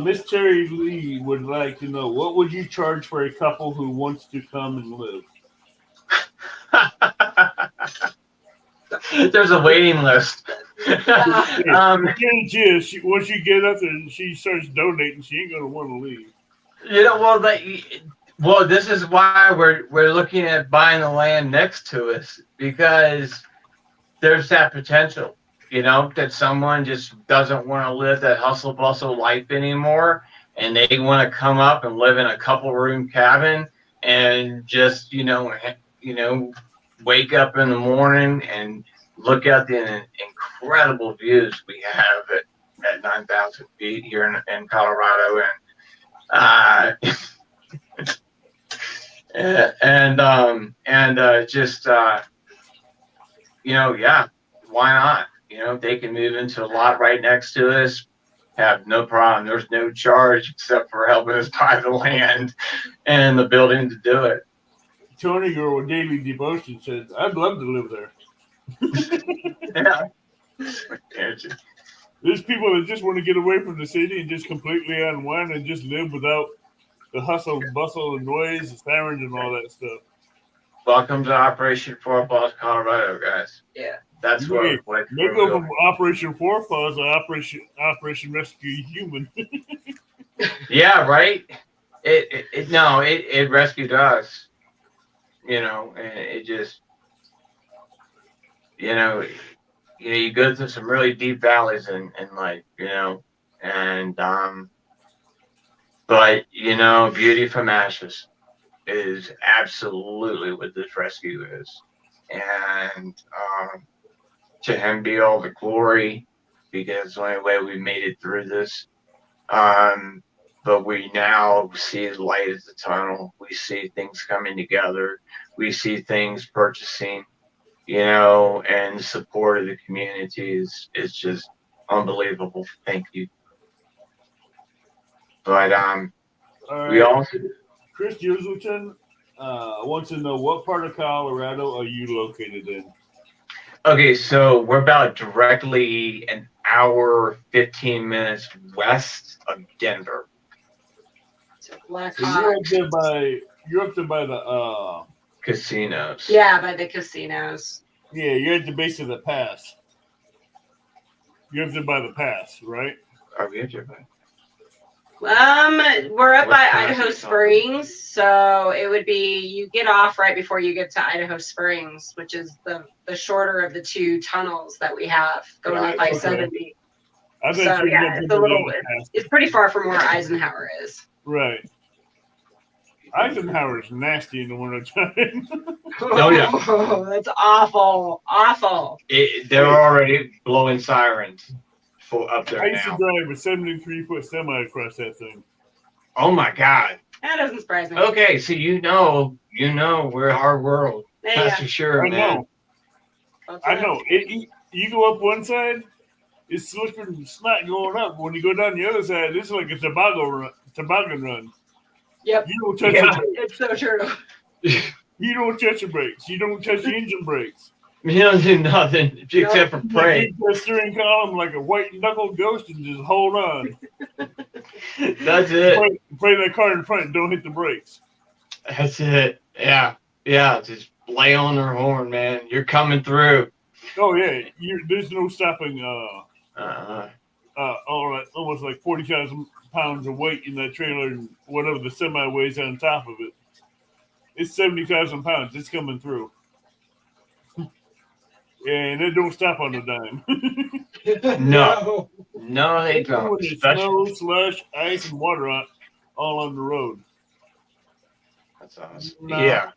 Miss Terry Lee would like to know, what would you charge for a couple who wants to come and live? There's a waiting list. Once you get up there and she starts donating, she ain't gonna want to leave. You know, well, this is why we're looking at buying the land next to us, because there's that potential, you know, that someone just doesn't want to live that hustle bustle life anymore, and they want to come up and live in a couple room cabin and just, you know, wake up in the morning and look at the incredible views we have at 9,000 feet here in Colorado, and just you know, yeah, why not? You know, they can move into a lot right next to us, have no problem. There's no charge except for helping us buy the land and the building to do it. Tony Girl with Daily Devotion says, I'd love to live there. Yeah. There's people that just want to get away from the city and just completely unwind and just live without the hustle, bustle, and noise, the sirens, and all that stuff. Welcome to Operation Four Paws, Colorado, guys. Yeah. That's what Maybe go from Operation Four Paws to Operation Rescue Human. Yeah, right. It rescued us. You know, and it just, you go through some really deep valleys in life, you know, and but you know, beauty from ashes is absolutely what this rescue is, and to him be all the glory, because it's the only way we made it through this. But we now see the light at the tunnel. We see things coming together. We see things purchasing, and the support of the community is just unbelievable. Thank you. But All we right. also Chris Uselton wants to know, what part of Colorado are you located in? Okay, so we're about directly an hour, 15 minutes west of Denver. So Black So Hawk. you're up there by the Casinos. Yeah, by the casinos. yeah, you're at the base of the pass. You're up there by the pass, right? Are we at your place? We're up What by pass Idaho are you Springs, so it would be, you get off right before you get to Idaho Springs, which is the shorter of the two tunnels that we have going up Gotcha. I-70. I bet So you yeah, it's a little, it's pretty far from where Eisenhower is. right. Eisenhower's nasty in the wintertime. Oh, yeah. Oh, that's awful, awful. They're already blowing sirens for up there I used to now. drive a 73-foot semi across that thing. Oh my God. That doesn't surprise me. Okay, so we're our world. There That's you for sure, I man. know. go. I know. You go up one side, it's slicker snot going up. When you go down the other side, it's like a toboggan run. Yep, You don't touch Yeah. the brakes. it's so true. You don't touch the brakes. You don't touch the engine brakes. You don't do nothing except for You pray. keep the steering column like a white knuckled ghost and just hold on. That's it. Play that car in front and don't hit the brakes. That's it. Yeah. Yeah. Just lay on their horn, man. You're coming through. Oh yeah, there's no stopping. Almost like 40,000 pounds of weight in that trailer, and whatever the semi weighs on top of it. It's 70,000 pounds. It's coming through, and it don't stop on the dime. No. No, they don't. When there's snow, slush, ice, and water all on the road. That's awesome. No, Yeah.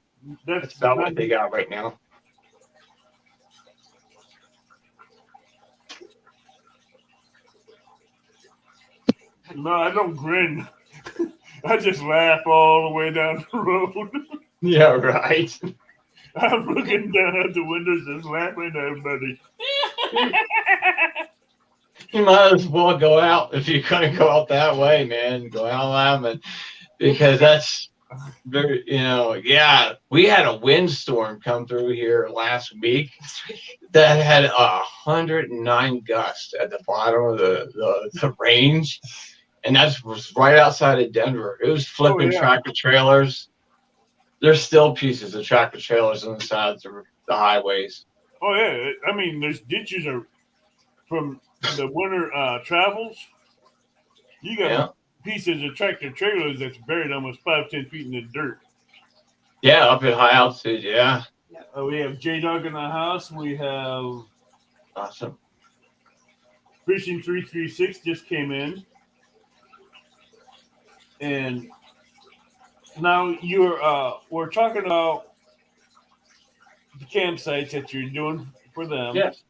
That's That's about what they got right now. No, I don't grin. I just laugh all the way down the road. Yeah, right. I'm looking down at the windows, just laughing at everybody. You might as well go out if you're going to go out that way, man. Go out laughing, because that's very, yeah. We had a windstorm come through here last week that had 109 gusts at the bottom of the range, and that was right outside of Denver. It was flipping tractor trailers. There's still pieces of tractor trailers on the sides of the highways. Oh yeah, I mean, there's ditches from the winter travels. You got pieces of tractor trailers that's buried almost 5-10 feet in the dirt. Yeah, up at high altitude. Yeah. We have J-Dog in the house. We have Awesome. Fishing 336 just came in, and now we're talking about the campsites that you're doing for them. Yes.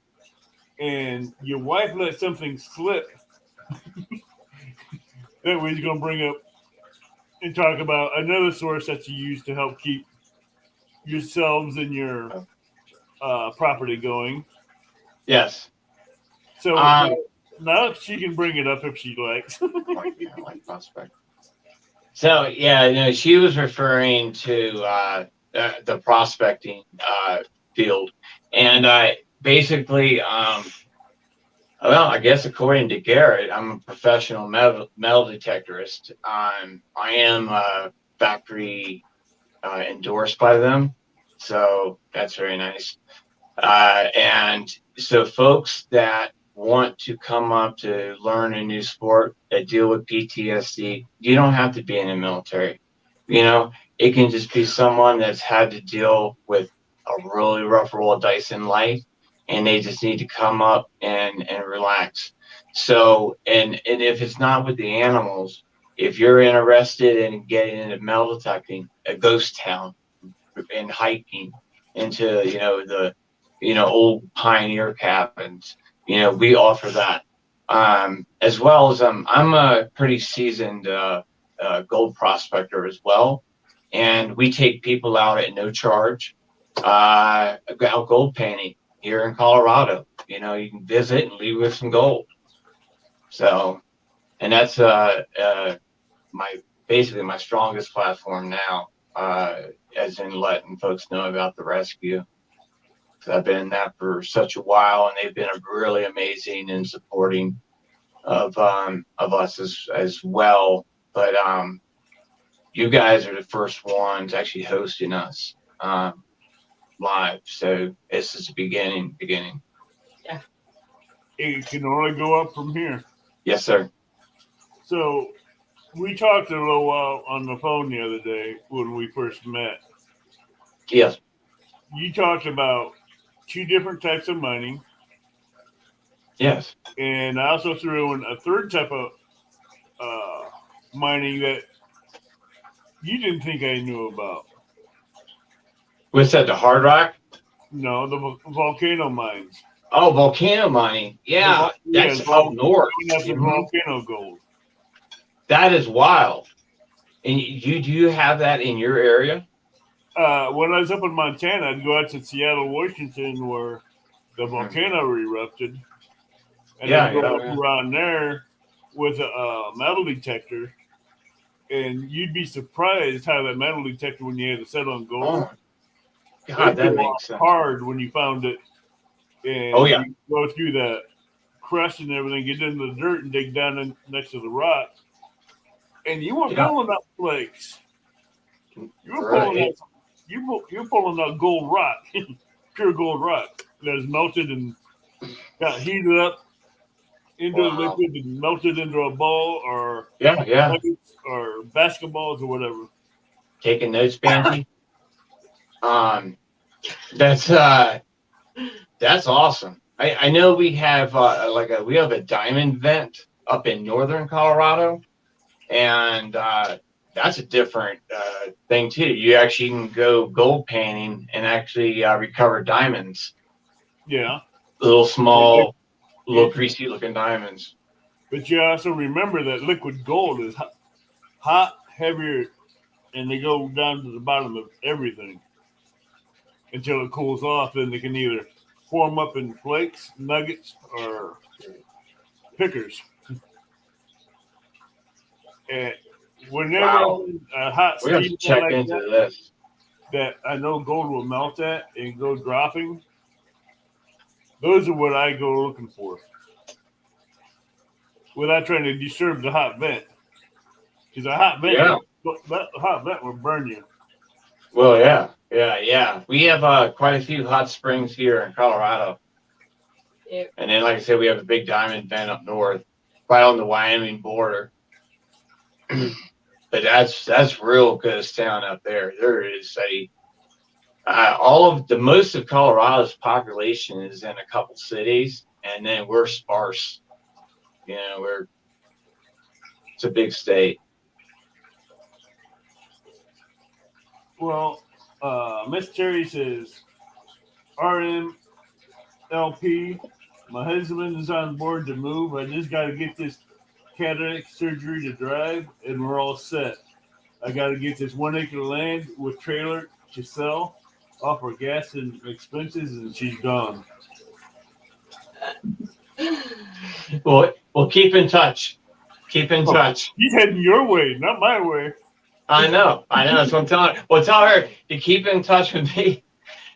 And your wife let something slip that we're going to bring up and talk about another source that you use to help keep yourselves and your property going. Yes. So now she can bring it up if she likes. I like prospect. So yeah, she was referring to the prospecting field, and basically, well, I guess according to Garrett, I'm a professional metal detectorist. I am factory endorsed by them, so that's very nice. And so folks that want to come up to learn a new sport that deal with PTSD, you don't have to be in the military. It can just be someone that's had to deal with a really rough roll of dice in life, and they just need to come up and relax. So, and if it's not with the animals, if you're interested in getting into metal detecting, a ghost town, and hiking into, the old pioneer cabins, we offer that. As well as I'm a pretty seasoned gold prospector as well, and we take people out at no charge, out gold painting here in Colorado. You know, you can visit and leave with some gold. So, and that's basically my strongest platform now, as in letting folks know about the rescue. I've been in that for such a while, and they've been really amazing in supporting of us as well. But you guys are the first ones actually hosting us live, so this is the beginning. Yeah. It can only go up from here. Yes, sir. So we talked a little while on the phone the other day when we first met. Yes. You talked about 2 different types of mining. Yes. And I also threw in a third type of mining that you didn't think I knew about. What's that? The hard rock? No, the volcano mines. Oh, volcano mining. Yeah, that's up north. That's volcano gold. That is wild. And do you have that in your area? When I was up in Montana, I'd go out to Seattle, Washington, where the volcano erupted. And I'd go around there with a metal detector. And you'd be surprised how that metal detector, when you had to set on gold, God, that makes sense. Hard when you found it. And you go through that crust and everything, get into the dirt and dig down next to the rock. And you weren't pulling out flakes. You were pulling out gold rock, pure gold rock that is melted and got heated up into a liquid and melted into a ball or nuggets or basketballs or whatever. Taking notes, Banshee. That's awesome. I know we have we have a diamond vent up in northern Colorado, and that's a different thing too. You actually can go gold painting and actually recover diamonds. Yeah, little small, little greasy looking diamonds. But you also remember that liquid gold is hot, heavier, and they go down to the bottom of everything until it cools off. Then they can either form up in flakes, nuggets, or pickers. And whenever a hot we have to check like into this. That I know gold will melt at and go dropping, those are what I go looking for. Without trying to disturb the hot vent. Because a hot vent, that hot vent will burn you. Well, yeah. We have quite a few hot springs here in Colorado. Yep. And then, like I said, we have a big diamond vent up north, right on the Wyoming border. But that's real good town up there. There is most of Colorado's population is in a couple cities, and then we're sparse. You know, it's a big state. Well, Miss Terry says, RMLP, my husband is on board to move. I just got to get this cataract surgery to drive, and we're all set. I got to get this 1 acre land with trailer to sell, offer gas and expenses, and she's gone. Well, keep in touch. Keep in touch. He's heading your way, not my way. I know. That's what I'm telling her. Well, tell her to keep in touch with me,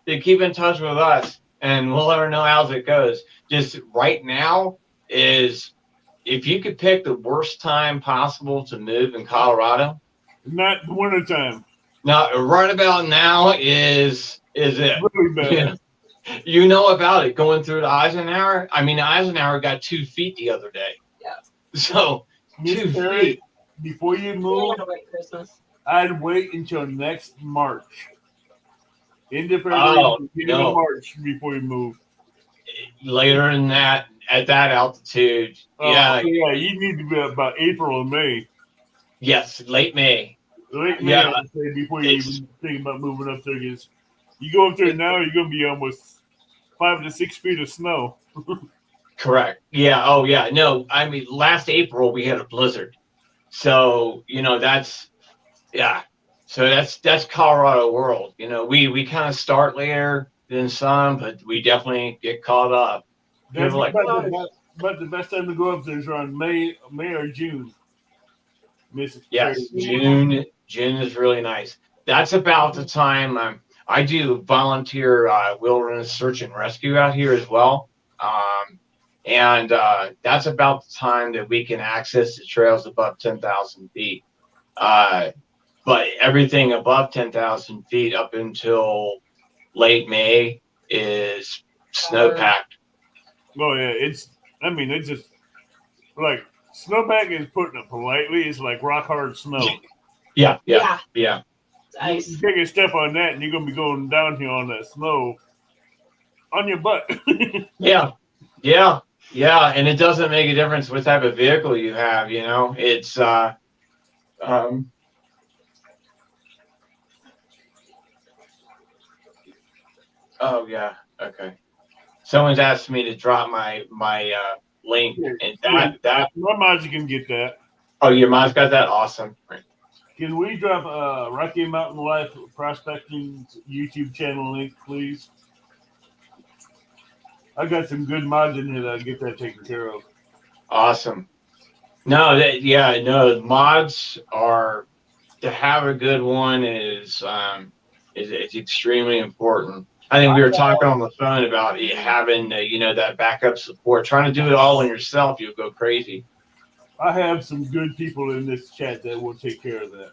to keep in touch with us, and we'll let her know how it goes. Just right now is, if you could pick the worst time possible to move in Colorado. Not the winter time. No, right about now is it. Really bad. You know about it going through the Eisenhower. I mean, the Eisenhower got 2 feet the other day. Yeah. So 2 feet. Before you move, I'd wait until next March. End of February, beginning of March before you move. Later than that, at that altitude, you need to be about April or May. Yes, late May. Late May, I'd say, before you even think about moving up there. Because you go up there now, you're going to be almost 5 to 6 feet of snow. Correct. Yeah. Oh, yeah. No, I mean, last April we had a blizzard. So, yeah. So that's Colorado world. We kind of start later than some, but we definitely get caught up. That's People are like, about "Oh, the best time to go up there is around May or June. Miss Terry. yes, June is really nice. That's about the time I do volunteer wilderness search and rescue out here as well. And that's about the time that we can access the trails above 10,000 feet. But everything above 10,000 feet up until late May is snowpacked. Oh yeah, it's just like snowpack is putting it politely. It's like rock hard snow. Yeah. Ice. You take a step on that, and you're gonna be going downhill on that snow on your butt. Yeah. And it doesn't make a difference what type of vehicle you have. It's oh yeah, okay. Someone's asked me to drop my link, and that. My mods can get that. Oh, your mom's got that. Awesome. Can we drop Rocky Mountain Life Prospecting YouTube channel link, please? I got some good mods in here that'll get that taken care of. Awesome. No, mods are, to have a good one is extremely important. I think we were talking on the phone about having that backup support. Trying to do it all on yourself, you'll go crazy. I have some good people in this chat that will take care of that.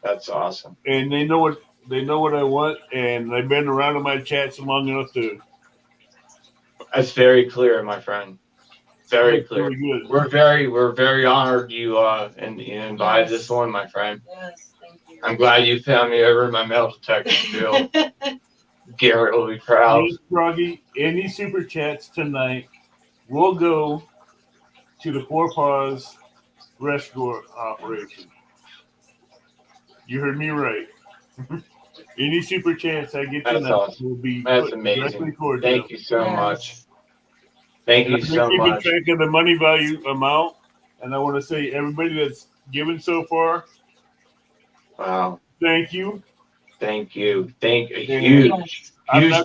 That's awesome. And they know what I want, and they've been around in my chats long enough to. That's very clear, my friend. Very clear. Good. We're very honored you invited this one, my friend. Yes, thank you. I'm glad you found me over in my metal detector field. Garrett will be proud. Yes, Froggy, any super chats tonight will go to the Four Paws rescue operation. You heard me right. Any super chats I get tonight will be That's amazing. Thank you so much. Thank you so much. Keeping track of the money value amount, and I want to say everybody that's given so far. Wow. Thank you. Thank you. Huge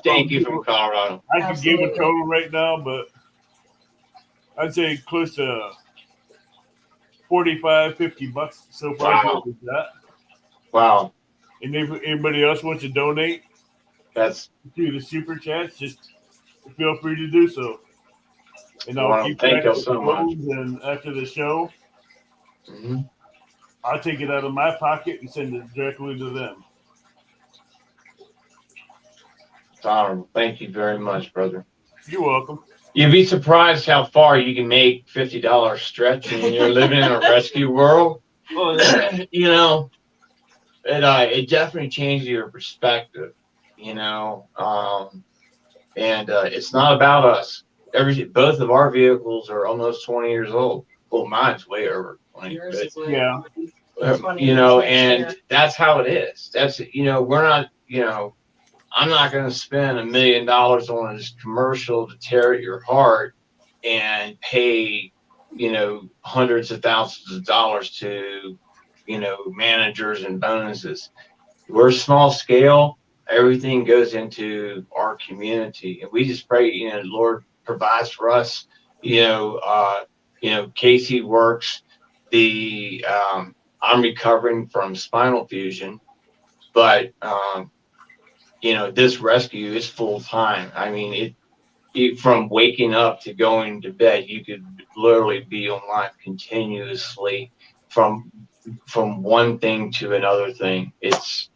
thank you from Colorado. I could give a total right now, but I'd say close to $45-50 so far. Wow. And if anybody else wants to donate to the super chats, just feel free to do so. And I'll keep thank you so much. And after the show, mm-hmm. I'll take it out of my pocket and send it directly to them. It's honorable. Thank you very much, brother. You're welcome. You'd be surprised how far you can make $50 stretch when you're living in a rescue world. Oh, yeah. It definitely changes your perspective, and it's not about us. Both of our vehicles are almost 20 years old. Well, mine's way over 20. Yeah. And that's how it is. That's, we're not, I'm not going to spend $1 million on this commercial to tear at your heart and pay, hundreds of thousands of dollars to, managers and bonuses. We're small scale. Everything goes into our community, and we just pray, Lord provides for us. Casey works. I'm recovering from spinal fusion, but this rescue is full time. I mean, from waking up to going to bed, you could literally be online continuously from one thing to another thing. It's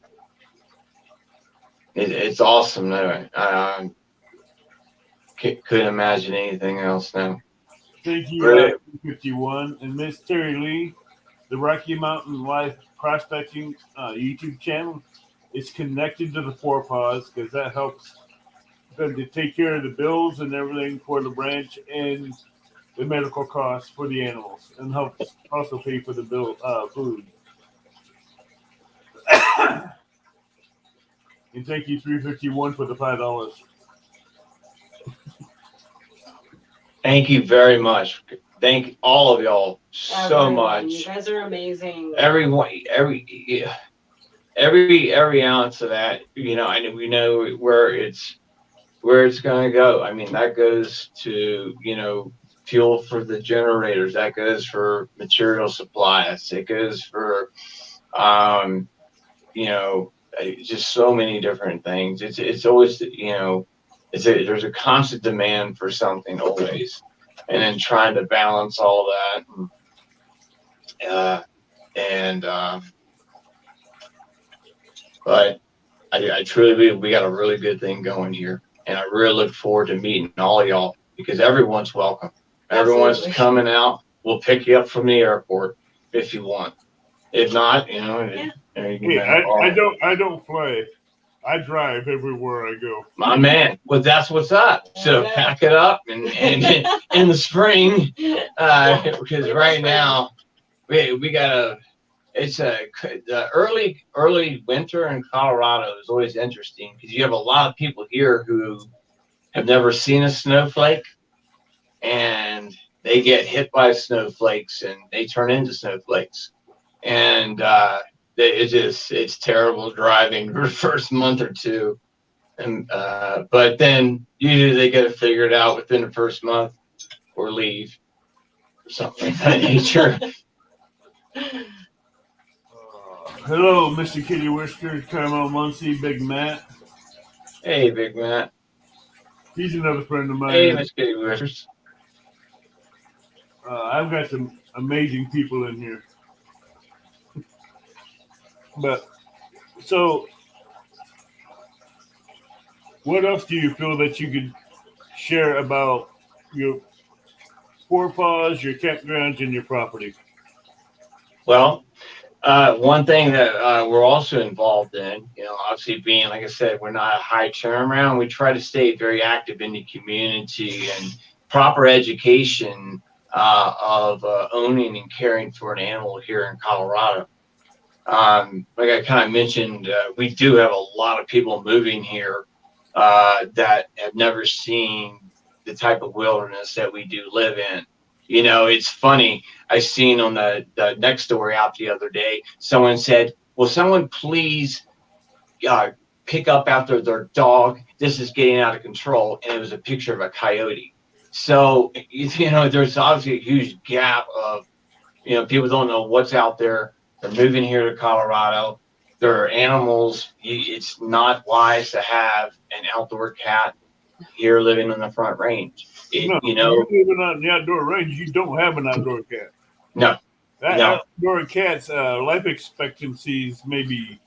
awesome. I couldn't imagine anything else now. Thank you, 51. And Miss Terry Lee, the Rocky Mountain Life Prospecting YouTube channel is connected to the Four Paws because that helps them to take care of the bills and everything for the branch and the medical costs for the animals, and helps also pay for the food. And thank you, 351, for the $5. Thank you very much. Thank all of y'all so Everyone, much. You guys are amazing. Everyone, every ounce of that, you know, and we know where it's going to go. I mean, that goes to, you know, fuel for the generators. That goes for material supplies. It goes for, you know, just so many different things. It's always, you know, there's a constant demand for something always, and then trying to balance all that. But I truly believe we got a really good thing going here, and I really look forward to meeting all of y'all because everyone's welcome. Everyone's Absolutely. coming out. We'll pick you up from the airport if you want. If not, you know, Yeah. I don't fly. I drive everywhere I go. My man, well, that's what's up. So Yeah. pack it up and in the spring, because right now we got the early winter in Colorado is always interesting because you have a lot of people here who have never seen a snowflake, and they get hit by snowflakes and they turn into snowflakes, and it's terrible driving for the first month or two, and but then usually they get it figured out within the first month or leave or something of that nature. Hello, Mr. Kitty Whiskers, Caramel Muncie, Big Matt. Hey, Big Matt. He's another friend of mine. Hey, Miss Kitty Whiskers. I've got some amazing people in here. But, so, what else do you feel that you could share about your paws, your campgrounds, and your property? Well, one thing that we're also involved in, you know, obviously being, like I said, we're not a high turnaround. We try to stay very active in the community and proper education of owning and caring for an animal here in Colorado. Like I kind of mentioned, we do have a lot of people moving here that have never seen the type of wilderness that we do live in. You know, it's funny. I seen on the next story out the other day, someone said, will someone please pick up after their dog? This is getting out of control. And it was a picture of a coyote. So, you know, there's obviously a huge gap of, you know, people don't know what's out there. They're moving here to Colorado. There are animals. It's not wise to have an outdoor cat here living on the Front Range. No, You know, you're living out in the outdoor range. You don't have an outdoor cat. No. Outdoor cat's life expectancy is maybe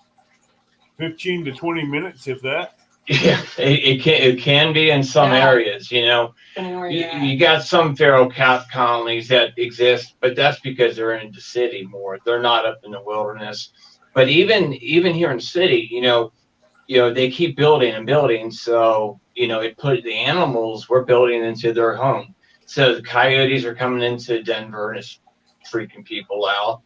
15 to 20 minutes, if that. Yeah, it can be in some areas, you know. You got some feral cat colonies that exist, but that's because they're in the city more. They're not up in the wilderness. But even here in the city, you know, they keep building and building. So, you know, it put the animals we're building into their home. So the coyotes are coming into Denver and it's freaking people out.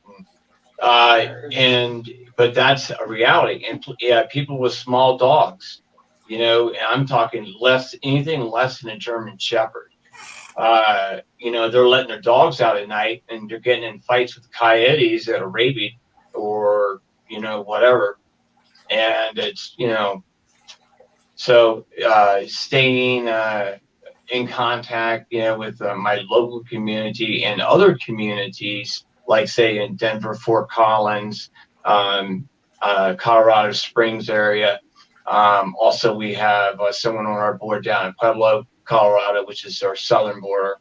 But that's a reality. And people with small dogs, you know, I'm talking anything less than a German Shepherd. You know, they're letting their dogs out at night and they're getting in fights with coyotes that are rabid or, you know, whatever. And it's, you know, so staying in contact, you know, with my local community and other communities, like say in Denver, Fort Collins, Colorado Springs area. Also, we have someone on our board down in Pueblo, Colorado, which is our southern border,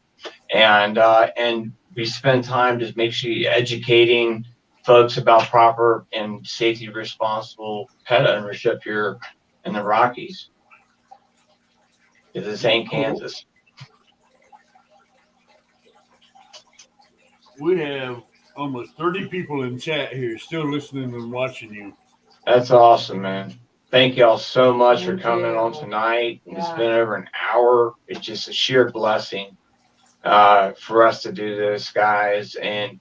and we spend time to make sure you're educating folks about proper and safety responsible pet ownership here in the Rockies. This ain't Kansas. We have almost 30 people in chat here still listening and watching you. That's awesome, man. Thank y'all so much for coming on tonight. It's been over an hour. It's just a sheer blessing for us to do this, guys. And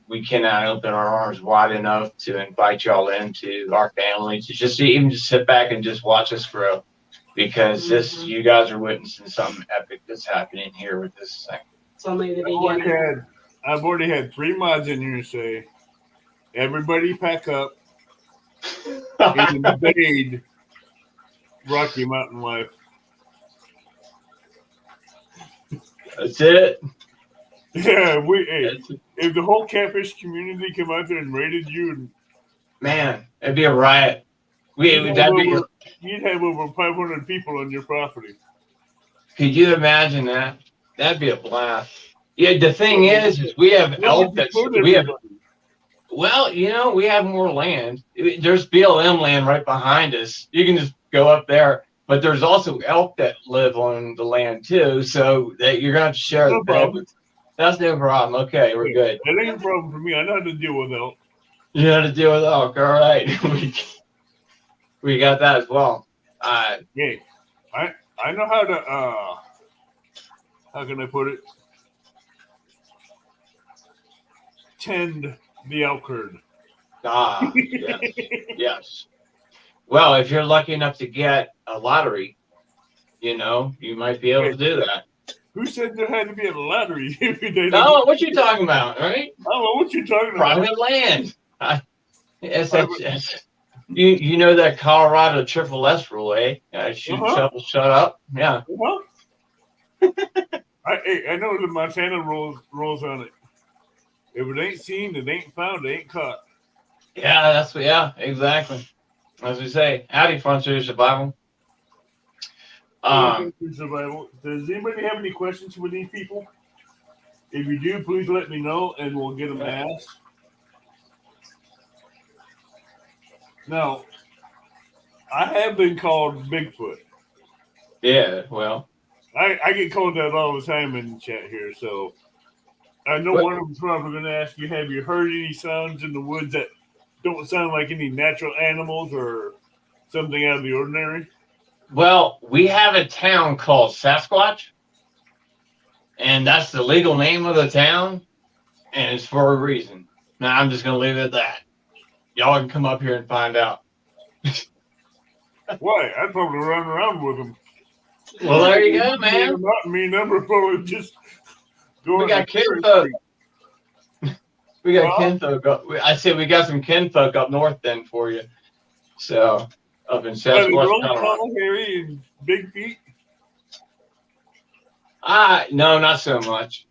we cannot open our arms wide enough to invite y'all into our family to just sit back and just watch us grow. because this, you guys are witnessing something epic that's happening here with this thing. It's only the I've beginning. already had 3 mods in here say, everybody pack up and invade Rocky Mountain Life. That's it. Yeah, if the whole catfish community come out there and raided you, and Man, it'd be a riot. you'd have over 500 people on your property. Could you imagine that? That'd be a blast. Yeah, the thing is we have elk well, we have more land. There's BLM land right behind us. You can just go up there. But there's also elk that live on the land too, so that you're gonna have to share the bed with. That's no problem. Okay, we're good. That ain't a problem for me. I know how to deal with elk. You know how to deal with elk. All right, we got that as well. Yeah, I know how to. How can I put it? Tend the elk herd. Yes, yes. Well, if you're lucky enough to get a lottery, you might be able to do that. Who said there had to be a lottery? No, what you talking about, right? I don't know what you're talking about. Private land. You know that Colorado Triple S rule, eh? Shoot, shovel, shut up. Yeah. I know the Montana rules on it. If it ain't seen, it ain't found, it ain't caught. Yeah, exactly. As we say, howdy, Frontier Survival. Survival. Does anybody have any questions for these people? If you do, please let me know, and we'll get them asked. Now, I have been called Bigfoot. Yeah, well. I get called that all the time in the chat here, so I know one of them's probably going to ask you, have you heard any sounds in the woods that don't sound like any natural animals or something out of the ordinary? Well, we have a town called Sasquatch, and that's the legal name of the town, and it's for a reason. Now, I'm just going to leave it at that. Y'all can come up here and find out. Why? I'd probably run around with them. Well, there you go, man. Me and them are probably just going. We got kinfolk. We got kinfolk. I said we got some kinfolk up north then for you. So up in Sasquatch, Colorado. Hairy and big feet. No, not so much.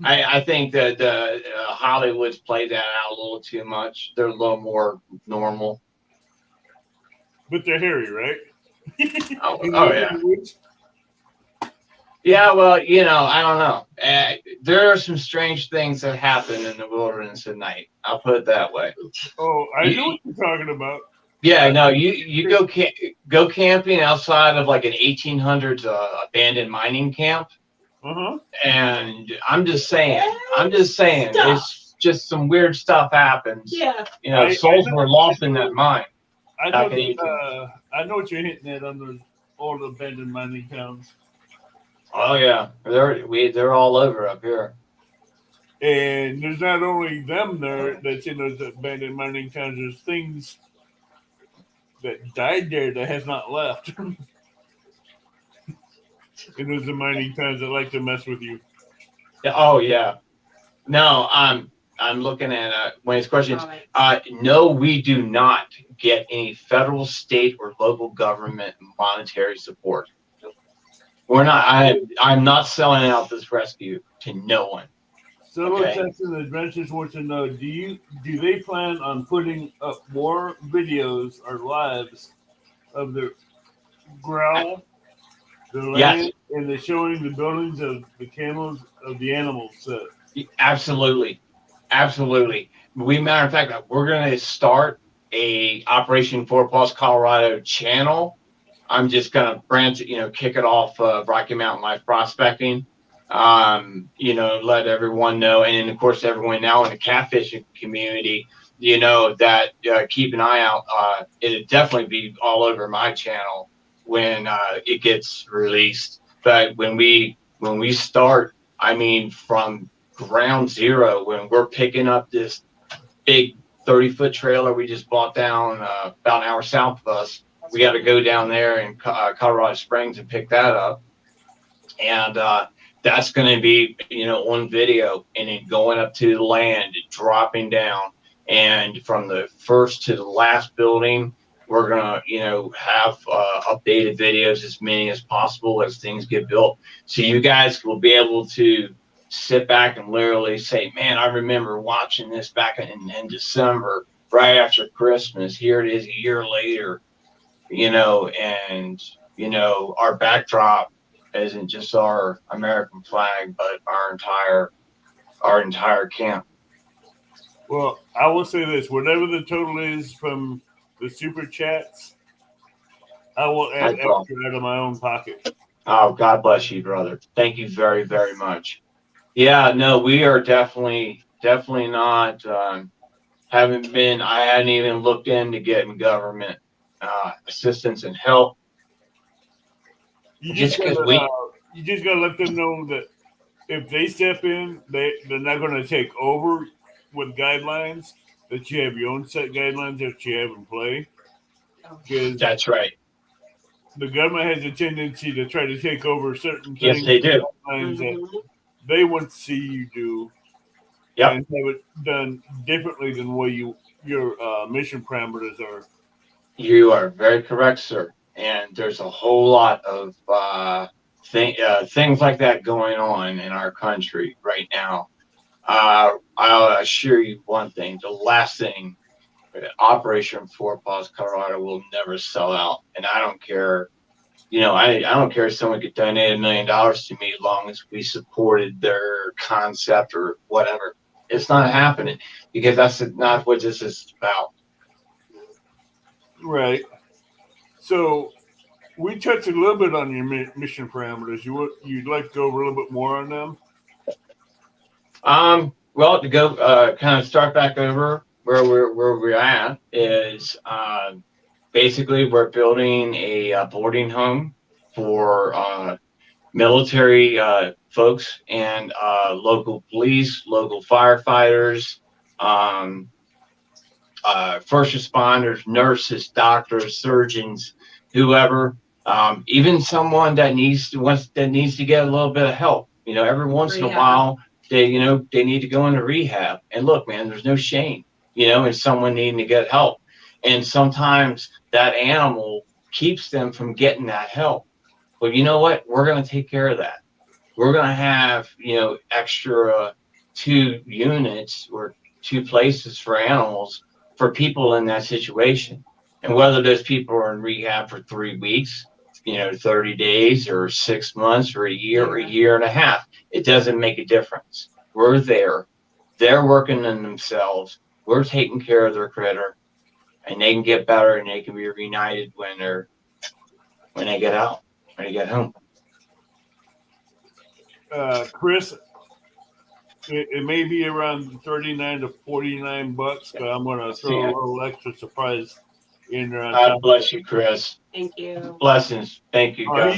I think that Hollywood's played that out a little too much. They're a little more normal. But they're hairy, right? Oh yeah. Yeah, well, I don't know. There are some strange things that happen in the wilderness at night. I'll put it that way. Oh, I know what you're talking about. Yeah, no, you go camping outside of like an 1800s abandoned mining camp. And I'm just saying, it's just some weird stuff happens. Yeah. Souls were lost in that mine. I know what you're hitting at on those old abandoned mining towns. Oh yeah, they're all over up here. And there's not only them there that's in those abandoned mining towns. There's things that died there that has not left. And those are mining towns that like to mess with you. Oh yeah. No, I'm looking at Wayne's questions. No, we do not get any federal, state, or local government monetary support. We're not. I'm not selling out this rescue to no one. Solo Texas Adventures wants to know: do they plan on putting up more videos or lives of the growl, the land, and the showing the buildings of the camels of the animals? Absolutely. Matter of fact, we're going to start a Operation Four Paws Colorado channel. I'm just going to kick it off Rocky Mountain Life Prospecting. Let everyone know, and then of course everyone now in the catfishing community, that keep an eye out. It'll definitely be all over my channel when it gets released. But when we start, from ground zero, when we're picking up this big 30-foot trailer we just bought down about an hour south of us, we got to go down there in Colorado Springs and pick that up. And that's going to be, on video, and then going up to the land, dropping down. And from the first to the last building, we're going to, have updated videos, as many as possible as things get built. So you guys will be able to sit back and literally say, man, I remember watching this back in December, right after Christmas. Here it is a year later, and, our backdrop isn't just our American flag, but our entire camp. Well, I will say this: whatever the total is from the super chats, I will add extra out of my own pocket. Oh, God bless you, brother. Thank you very, very much. Yeah, no, we are definitely not. I hadn't even looked into getting government assistance and help. You just gotta let them know that if they step in, they're not going to take over with guidelines. That you have your own set guidelines that you have in play. That's right. The government has a tendency to try to take over certain things. Yes, they do. That they want to see you do. Yep. And have it done differently than what your mission parameters are. You are very correct, sir. And there's a whole lot of things like that going on in our country right now. I'll assure you one thing: the last thing, Operation Four Paws Colorado will never sell out. And I don't care. I don't care if someone could donate $1 million to me, as long as we supported their concept or whatever. It's not happening, because that's not what this is about. Right. So we touched a little bit on your mission parameters. You'd like to go over a little bit more on them? Well, to go kind of start back over where we're at is basically we're building a boarding home for military folks and local police, local firefighters, first responders, nurses, doctors, surgeons, whoever, even someone that needs to get a little bit of help. Every once in a while, they need to go into rehab. And look, man, there's no shame, in someone needing to get help. And sometimes that animal keeps them from getting that help. But you know what? We're going to take care of that. We're going to have, extra 2 units or 2 places for animals for people in that situation. And whether those people are in rehab for 3 weeks, 30 days or 6 months or a year or a year and a half, it doesn't make a difference. We're there. They're working on themselves. We're taking care of their critter, and they can get better, and they can be reunited when they get out, when they get home. Chris, it may be around $39 to $49, but I'm going to throw a little extra surprise in there. God bless you, Chris. Thank you. Blessings. Thank you, God.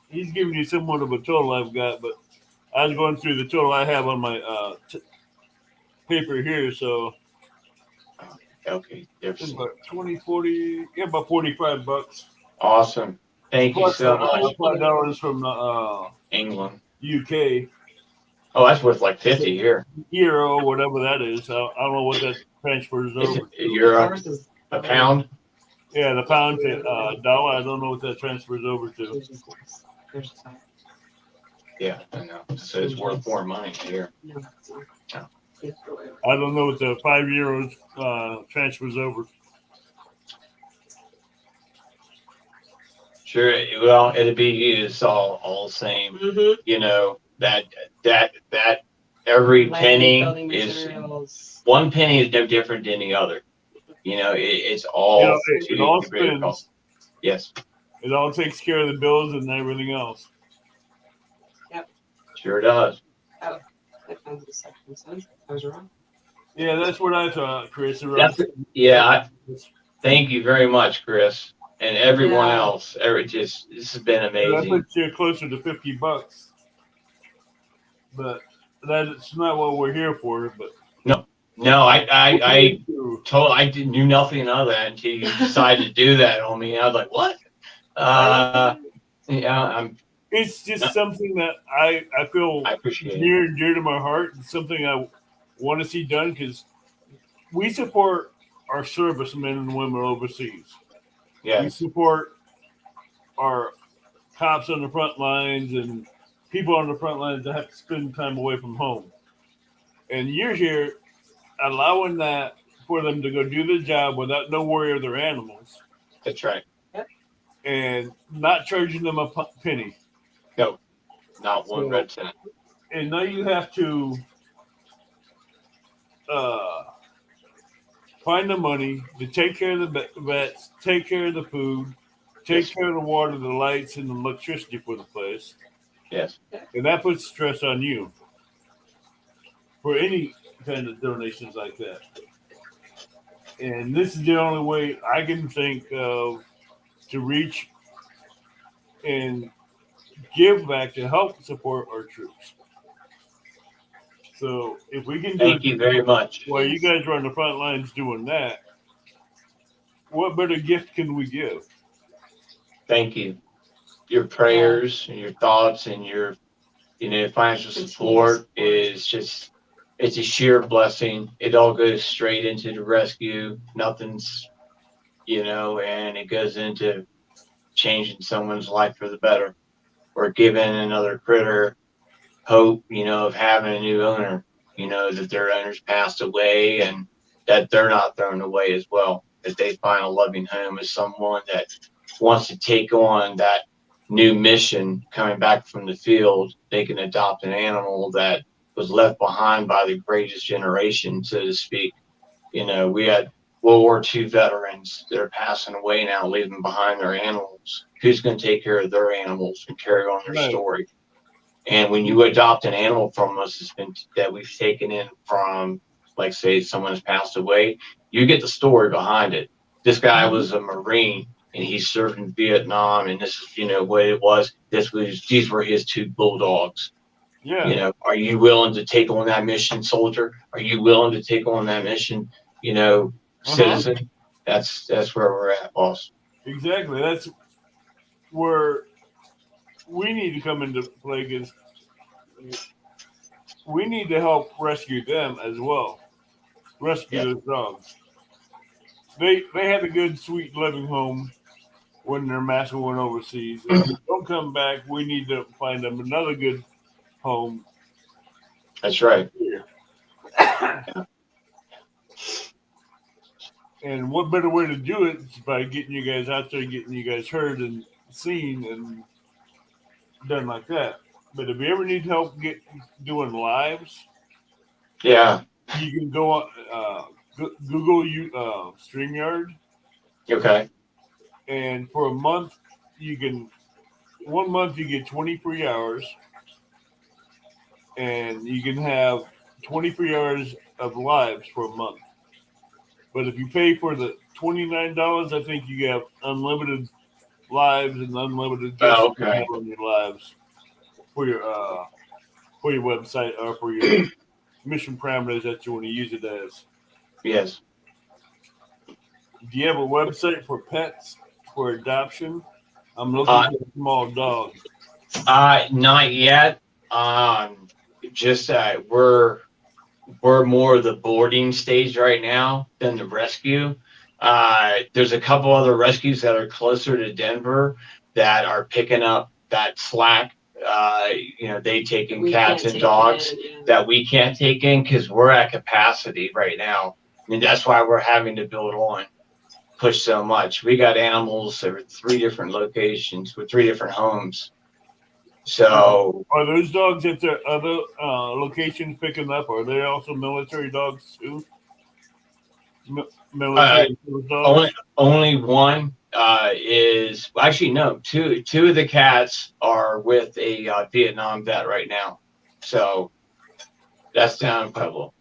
He's giving you somewhat of a total I've got, but I was going through the total I have on my paper here, so okay, it's about 20, 40, about $45. Awesome. Thank you so much. $5 from England, UK. Oh, that's worth like 50 here. Euro, whatever that is. I don't know what that transfers over to. Euro, a pound? Yeah, the pound to dollar. I don't know what that transfers over to. Yeah, I know. So it's worth more money here. I don't know what the €5 transfers over. Sure. Well, it'd be used all the same. Mm-hmm. That every penny is, one penny is no different than the other. It's all. It all spins. Yes. It all takes care of the bills and everything else. Yep. Sure does. Oh, I found the section. I was wrong. Yeah, that's what I thought, Chris. Thank you very much, Chris, and everyone else. This has been amazing. I put you closer to $50, but that's not what we're here for. But no, No, I knew nothing of that until you decided to do that on me. I was like, what? Yeah, It's just something that I feel I appreciate it. near and dear to my heart, and something I want to see done because we support our servicemen and women overseas. We Yes, support our cops on the front lines and people on the front lines that have to spend time away from home. And you're here allowing that for them to go do the job without no worry of their animals that's right. and not charging them a penny. No, not one So, red cent. and now you have to uh, find the money to take care of the vets, take care of the food, take Yes. care of the water, the lights, and the electricity for the place. Yes. And that puts stress on you for any kind of donations like that. And this is the only way I can think of to reach and give back to help support our troops. So if we can do Thank you very much. while you guys are on the front lines doing that, what better gift can we give? Thank you. Your prayers and your thoughts and your, financial support is just, it's a sheer blessing. It all goes straight into the rescue. Nothing's, and it goes into changing someone's life for the better or giving another critter hope, of having a new owner, that their owner's passed away and that they're not thrown away as well, that they find a loving home as someone that wants to take on that new mission coming back from the field. They can adopt an animal that was left behind by the greatest generation, so to speak. We had World War II veterans that are passing away now, leaving behind their animals. Who's going to take care of their animals and carry on their Right. story? And when you adopt an animal from us that we've taken in from, like, say, someone has passed away, you get the story behind it. This guy was a Marine and he served in Vietnam, and this is, what it was. These were his two bulldogs. Yeah. Are you willing to take on that mission, soldier? Are you willing to take on that mission, citizen? That's where we're at, boss. Exactly. That's where we need to come into play because we need to help rescue them as well. Rescue those dogs. They had a good, sweet, living home when their master went overseas. If they don't come back, we need to find them another good home. That's right. Here. And what better way to do it is by getting you guys out there, getting you guys heard and seen and done like that. But if you ever need help doing lives, Yeah. you can go on Google StreamYard, Okay. and for a month one month you get 20 free hours, and you can have 20 free hours of lives for a month. But if you pay for the $29, I think you have unlimited lives and unlimited guests Okay. on your lives for your website or for your mission parameters that you want to use it as. Yes. Do you have a website for pets for adoption? I'm looking for a small dog. Not yet. Just we're more of the boarding stage right now than the rescue. There's a couple other rescues that are closer to Denver that are picking up that slack. They take in cats and dogs that we can't take in because we're at capacity right now. I mean, that's why we're having to push so much. We got animals at 3 different locations with 3 different homes. So are those dogs at their other locations picking up? Are they also military dogs too? Military dogs? Only one is actually no. Two of the cats are with a Vietnam vet right now. So that's down in Pueblo.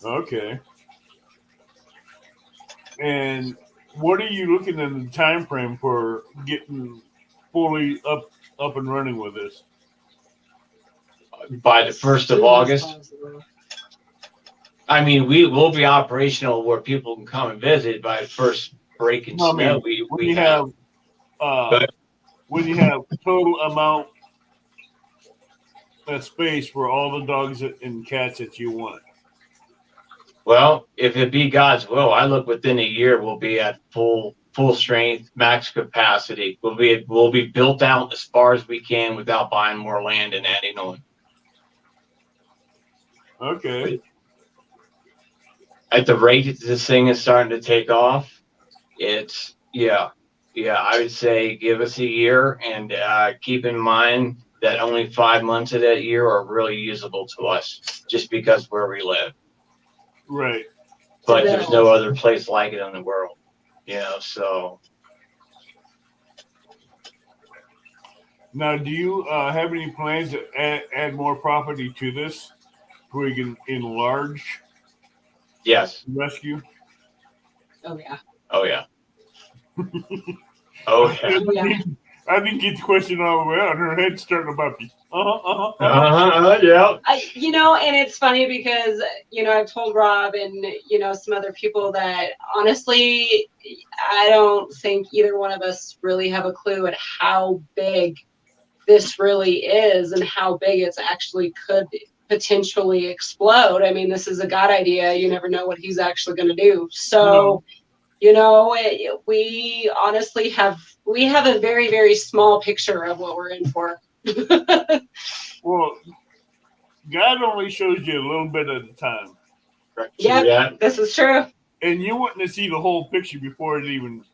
Okay. And what are you looking at the time frame for getting fully up and running with this? By the 1st of August. I mean, we will be operational where people can come and visit by the first break in I snow. mean, when We you have. But when you have total amount of space for all the dogs and cats that you want. Well, if it be God's will, I look within a year we'll be at full strength, max capacity. We'll be built out as far as we can without buying more land and adding on. Okay. At the rate that this thing is starting to take off, it's I would say give us a year and keep in mind that only 5 months of that year are really usable to us just because where we live. Right. But there's no other place like it in the world, so. Now, do you have any plans to add more property to this where you can enlarge Yes. rescue? Oh yeah. Oh yeah. Oh yeah. I didn't get the question all the way out. Her head's starting about me. Yeah. And it's funny because, I've told Rob and, some other people that honestly, I don't think either one of us really have a clue at how big this really is and how big it's actually could potentially explode. I mean, this is a God idea. You never know what he's actually going to do. So, we honestly have a very, very small picture of what we're in for. Well, God only shows you a little bit at a time. Right. Yeah, this is true. And you want to see the whole picture before it even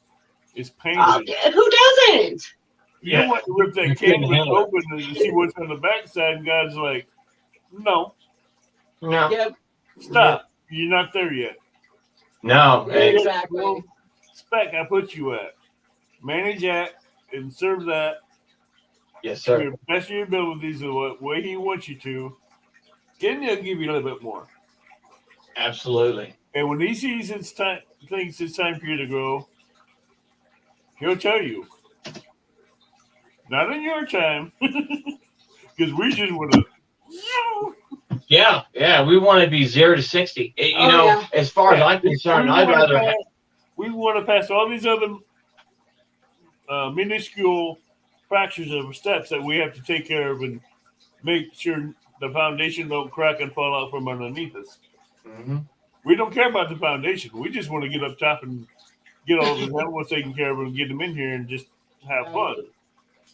is painted. Who doesn't? You want to rip that canvas open and see what's on the backside, and God's like, no. Yep. Stop. You're not there yet. No. Exactly. Spec I put you at. Manage that and serve that. Yes, sir. To your best of your abilities the way he wants you to. Then he'll give you a little bit more. Absolutely. And when he sees it's time, thinks it's time for you to go, he'll tell you. Not in your time. Because we just want to. Yeah. We want to be 0 to 60. As far as I'm concerned, I'd rather. We want to pass all these other minuscule fractures of steps that we have to take care of and make sure the foundation don't crack and fall out from underneath us. Mm-hmm. We don't care about the foundation. We just want to get up top and get all the animals taken care of and get them in here and just have fun.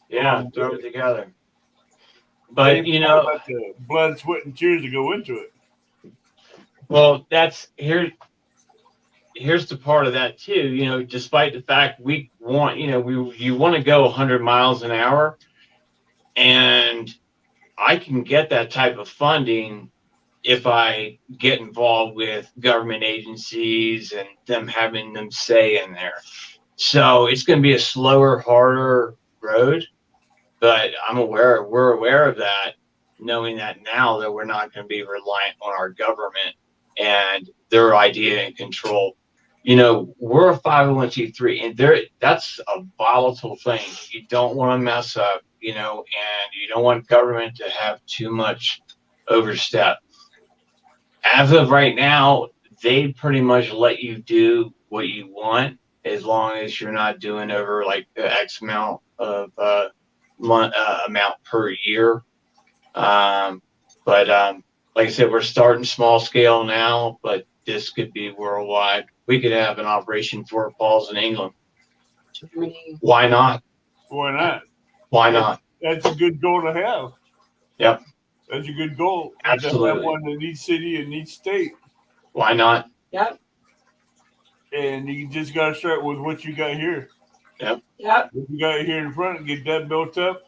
Yeah, throw it together. But about the blood, sweat, and tears to go into it. Well, here's the part of that too. Despite the fact we want, you want to go 100 miles an hour, and I can get that type of funding if I get involved with government agencies and them having them say in there. So it's going to be a slower, harder road, but we're aware of that, knowing that now that we're not going to be reliant on our government and their idea and control. We're a 501c3, and that's a volatile thing. You don't want to mess up, and you don't want government to have too much overstep. As of right now, they pretty much let you do what you want as long as you're not doing over like the X amount of amount per year. But like I said, we're starting small scale now, but this could be worldwide. We could have an operation for paws in England. Why not? Why not? Why not? That's a good goal to have. Yep. That's a good goal. Absolutely. To have one in each city and each state. Why not? Yep. And you just got to start with what you got here. Yep. Yep. What you got here in front, get that built up.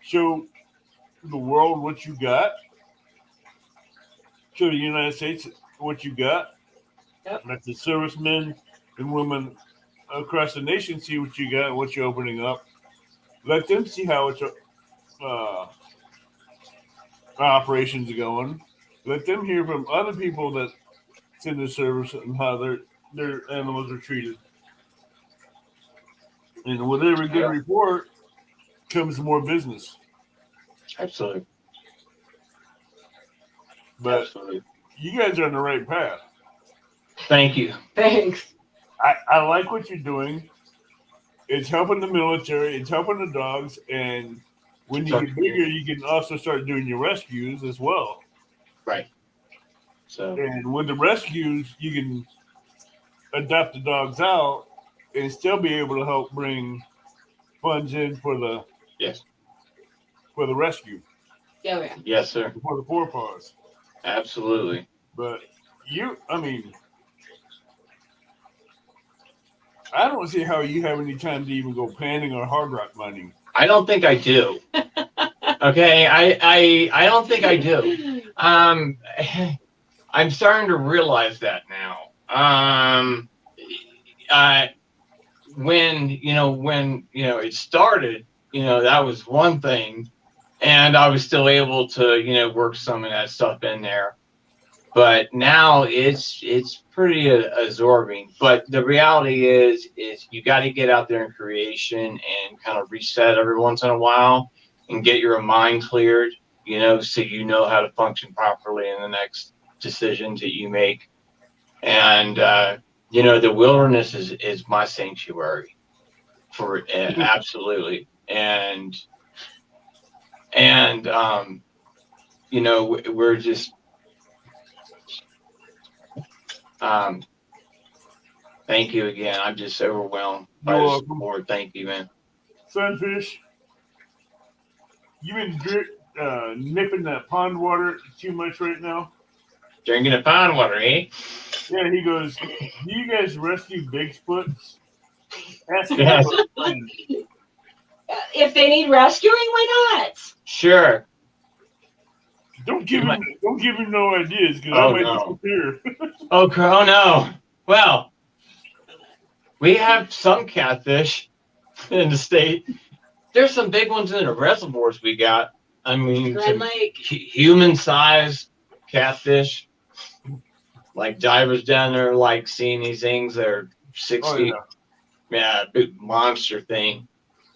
Show the world what you got. Show the United States what you got. Yep. Let the servicemen and women across the nation see what you got and what you're opening up. Let them see how it's operations are going. Let them hear from other people that's in the service and how their animals are treated. And with every good report comes more business. Absolutely. But Absolutely. you guys are on the right path. Thank you. Thanks. I like what you're doing. It's helping the military. It's helping the dogs. And when you get bigger, you can also start doing your rescues as well. Right. So. And with the rescues, you can adopt the dogs out and still be able to help bring funds in for the rescue. Oh, yeah. Yes, sir. For the poor paws. Absolutely. But I don't see how you have any time to even go panning or hard rock mining. I don't think I do. Okay, I don't think I do. I'm starting to realize that now. When it started, that was one thing, and I was still able to work some of that stuff in there. But now it's pretty absorbing. But the reality is you got to get out there in creation and kind of reset every once in a while and get your mind cleared, so you know how to function properly in the next decisions that you make. And the wilderness is my sanctuary for absolutely. And we're just thank you again. I'm just overwhelmed by the support. Thank you, man. Sunfish, you been nipping that pond water too much right now? Drinking the pond water, eh? Yeah, he goes, do you guys rescue Bigfoots? Ask Yes. If they need rescuing, why not? Sure. Don't give him no ideas, because I might disappear. Oh no. Well, we have some catfish in the state. There's some big ones in the reservoirs we got. I mean, human-sized catfish. Like divers down there, like seeing these things that are 6 feet. Yeah, big monster thing.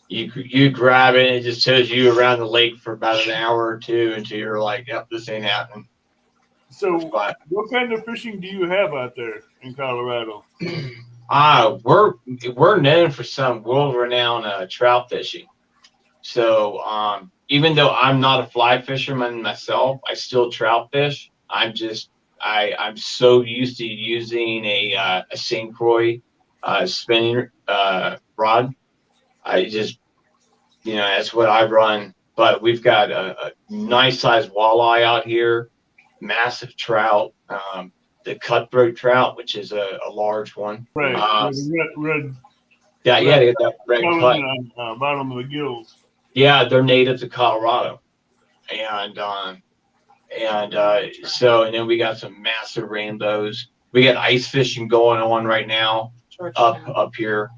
You grab it, and it just tows you around the lake for about an hour or two until you're like, yep, this ain't happening. So, what kind of fishing do you have out there in Colorado? We're known for some world-renowned trout fishing. So, even though I'm not a fly fisherman myself, I still trout fish. I'm so used to using a St. Croix spinning rod. I just, that's what I run. But we've got a nice sized walleye out here, massive trout, the cutthroat trout, which is a large one. Right. Red. Yeah, they got that red cut. On bottom of the gills. Yeah, they're native to Colorado, and then we got some massive rainbows. We got ice fishing going on right now up here.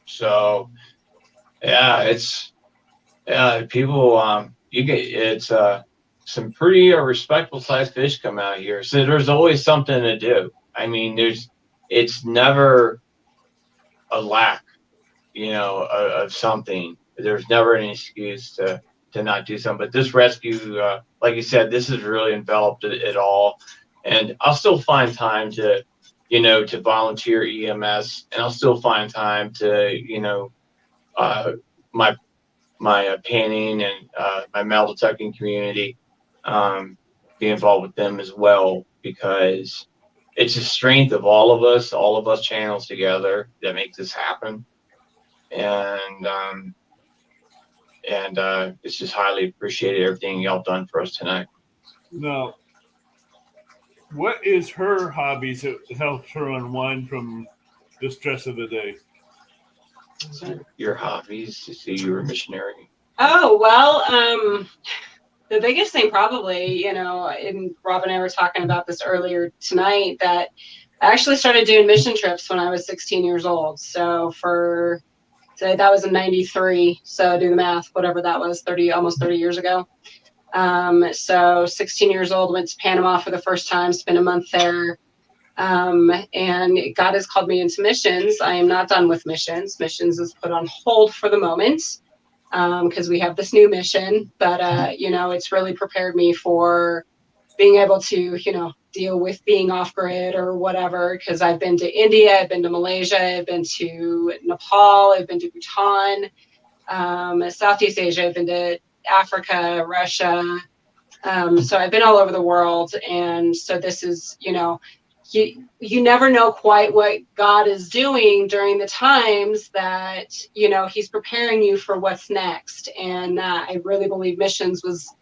So it's people it's some pretty respectable sized fish come out here. So there's always something to do. I mean, it's never a lack, of something. There's never any excuse to not do something. But this rescue, like you said, this has really enveloped it all. And I'll still find time to volunteer EMS, and I'll still find time to, my painting and my metal detecting community, be involved with them as well, because it's a strength of all of us channels together that make this happen. And it's just highly appreciated everything y'all done for us tonight. Now, what is her hobbies that helps her unwind from the stress of the day? Your hobbies to see you're a missionary. Oh, well, the biggest thing probably, and Rob and I were talking about this earlier tonight, that I actually started doing mission trips when I was 16 years old. So that was in 93. So do the math, whatever that was, almost 30 years ago. So 16 years old, went to Panama for the first time, spent a month there. And God has called me into missions. I am not done with missions. Missions is put on hold for the moment, because we have this new mission. But, it's really prepared me for being able to, deal with being off grid or whatever, because I've been to India, I've been to Malaysia, I've been to Nepal, I've been to Bhutan, Southeast Asia, I've been to Africa, Russia. So I've been all over the world. And so this is, you never know quite what God is doing during the times that, he's preparing you for what's next. And I really believe missions was,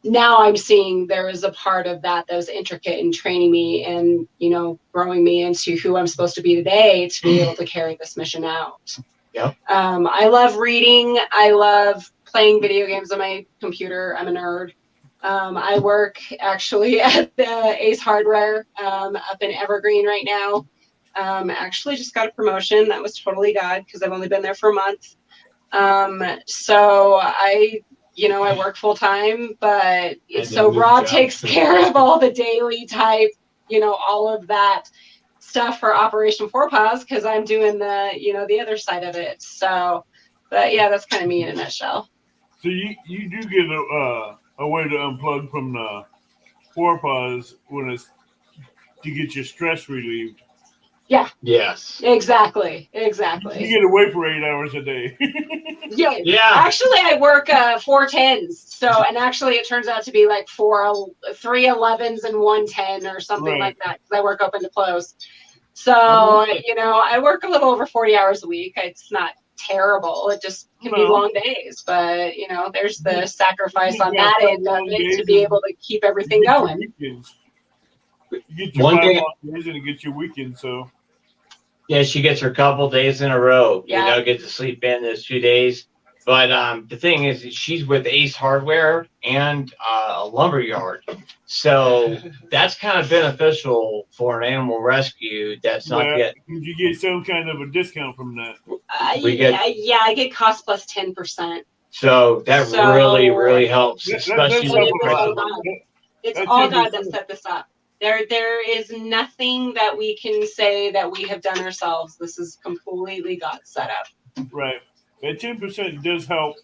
now I'm seeing there is a part of that was intricate in training me and, growing me into who I'm supposed to be today to be able to carry this mission out. Yep. I love reading. I love playing video games on my computer. I'm a nerd. I work actually at the Ace Hardware up in Evergreen right now. Actually just got a promotion. That was totally God because I've only been there for a month. So I work full time, but so Rob takes care of all the daily type, all of that stuff for Operation Four Paws because I'm doing the other side of it. So, but yeah, that's kind of me in a nutshell. So you do get a way to unplug from the Four Paws when it's to get your stress relieved. Yeah. Yes. Exactly. You get away for 8 hours a day. Yeah. Actually, I work 4 10s. So, and actually, it turns out to be like 3 11s and 1 10 or something like that because I work open to close. So, I work a little over 40 hours a week. It's not terrible. It just can be long days, but there's the sacrifice on that end of it to be able to keep everything going. You get your 5 long days and you get your weekend, so. Yeah, she gets her couple days in a row. Yeah. Get to sleep in those 2 days. But the thing is, she's with Ace Hardware and a lumber yard, so that's kind of beneficial for an animal rescue. That's not yet. You get some kind of a discount from that. I get cost plus 10%. So that really helps, especially it's all God that set this up. There is nothing that we can say that we have done ourselves. This is completely God's setup. Right. That 10% does help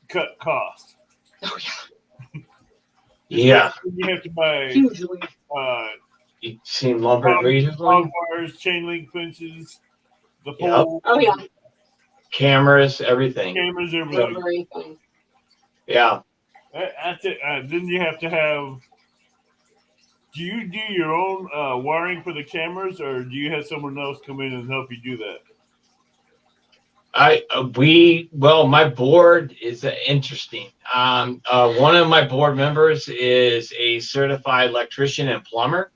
cut costs. Oh yeah. You have to buy hugely. You've seen lumber recently? Wires, chain link fences, the pole. Oh yeah. Cameras, everything. Everything. Yeah. That's it. Then you have to have. Do you do your own wiring for the cameras, or do you have someone else come in and help you do that? My board is interesting. One of my board members is a certified electrician and plumber.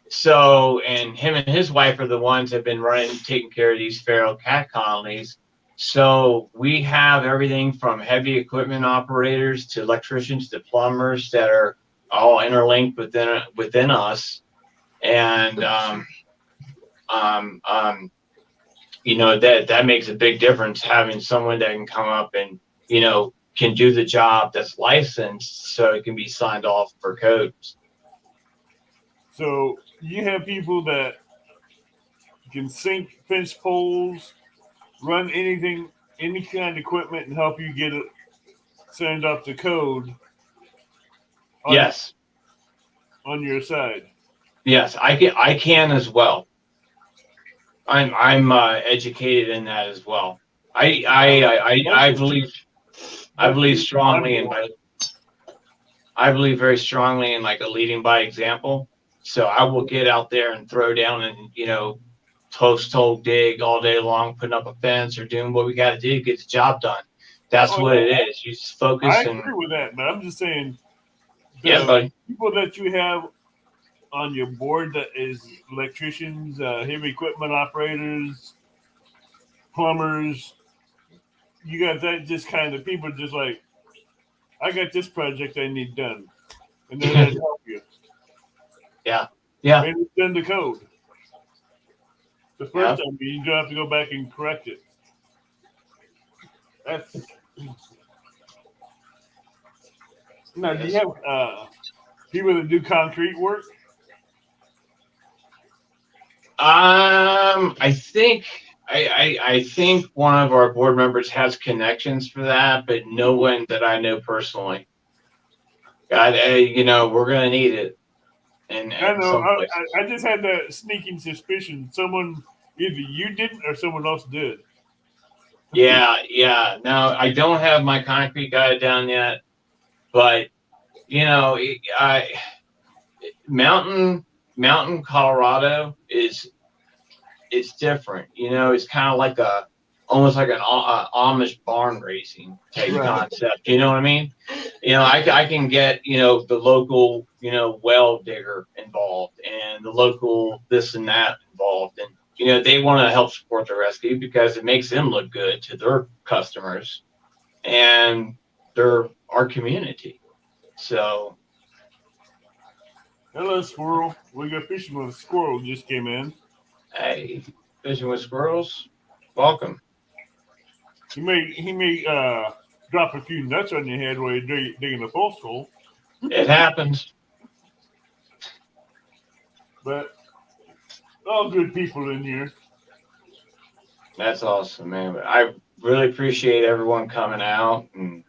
So, and him and his wife are the ones that have been taking care of these feral cat colonies. So we have everything from heavy equipment operators to electricians to plumbers that are all interlinked within us. And, that makes a big difference, having someone that can come up and, can do the job that's licensed so it can be signed off for codes. So you have people that can sink fence poles, run any kind of equipment and help you get it signed off to code. Yes. On your side. Yes, I can as well. I'm educated in that as well. I believe strongly in very strongly in like a leading by example. So I will get out there and throw down and post hole dig all day long, putting up a fence or doing what we got to do to get the job done. That's what it is. You just focus. I agree with that, but I'm just saying. Buddy. People that you have on your board that is electricians, heavy equipment operators, plumbers, you got that just kind of people just like, I got this project I need done. And then they help you. Yeah. And it's done the code. The first time you don't have to go back and correct it. Now, do you have people that do concrete work? I think one of our board members has connections for that, but no one that I know personally. God, you know, we're gonna need it in I know. some places. I just had that sneaking suspicion someone, either you didn't or someone else did. Yeah. No, I don't have my concrete guy down yet, but you know, mountain Colorado is it's different. You know, it's kind of like almost like an Amish barn racing type Right. concept. You know what I mean? You know, I can get, you know, the local, you know, well digger involved and the local this and that involved. And, you know, they want to help support the rescue because it makes them look good to their customers and they're our community. So, Hello, squirrel. We got fishing with a squirrel just came in. hey, fishing with squirrels, welcome. He may drop a few nuts on your head while you're digging a post hole, It happens. but all good people in here. That's awesome, man. I really appreciate everyone coming out and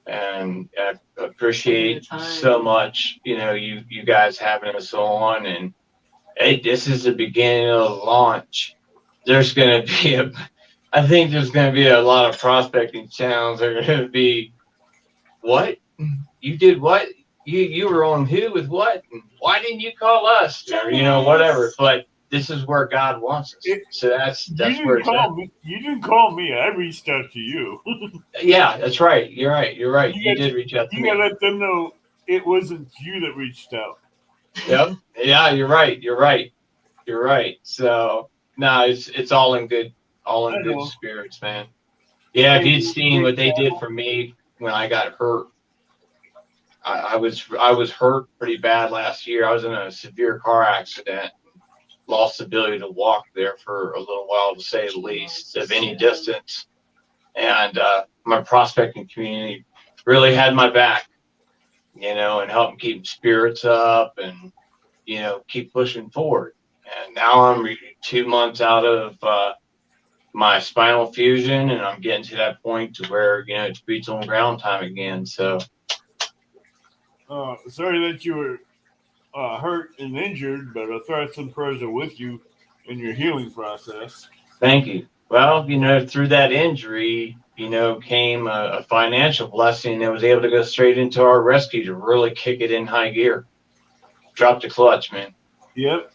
I appreciate so much, you know, you guys having us on. And hey, this is the beginning of the launch. There's gonna be I think there's gonna be a lot of prospecting channels that are gonna be, what? You did what? You were on who with what? And why didn't you call us? Or, you know, whatever. But this is where God wants us. So that's where it's at. You didn't call me. I reached out to you. Yeah, that's right. You're right. You did reach out to You me. gotta let them know it wasn't you that reached out. Yep. Yeah, you're right. So no, it's all in good spirits, man. Yeah, if you'd seen what they did for me when I got hurt, I was hurt pretty bad last year. I was in a severe car accident, lost the ability to walk there for a little while, to say the least, of any distance. And my prospecting community really had my back, you know, and helped keep spirits up and, you know, keep pushing forward. And now I'm 2 months out of my spinal fusion, and I'm getting to that point to where, you know, it's boots on ground time again. So sorry that you were hurt and injured, but thoughts and prayers are with you in your healing process. thank you. Well, you know, through that injury, you know, came a financial blessing that was able to go straight into our rescue to really kick it in high gear. Drop the clutch, man. Yep.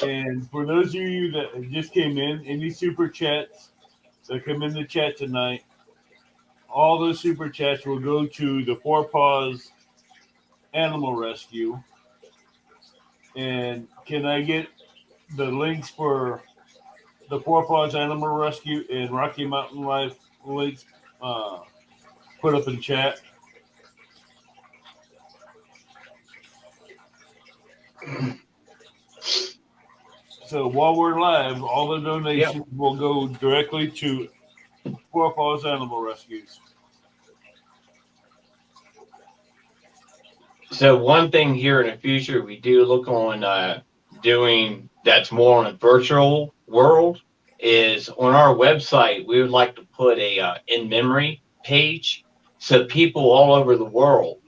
And for those of you that just came in, any super chats that come in the chat tonight, all those super chats will go to the Four Paws Animal Rescue. And can I get the links for the Four Paws Animal Rescue and Rocky Mountain Life links put up in chat? So while we're live, all the donations will go directly to Four Paws Animal Rescues. So one thing here in the future we do look on doing that's more on a virtual world is on our website. We would like to put a in memory page so people all over the world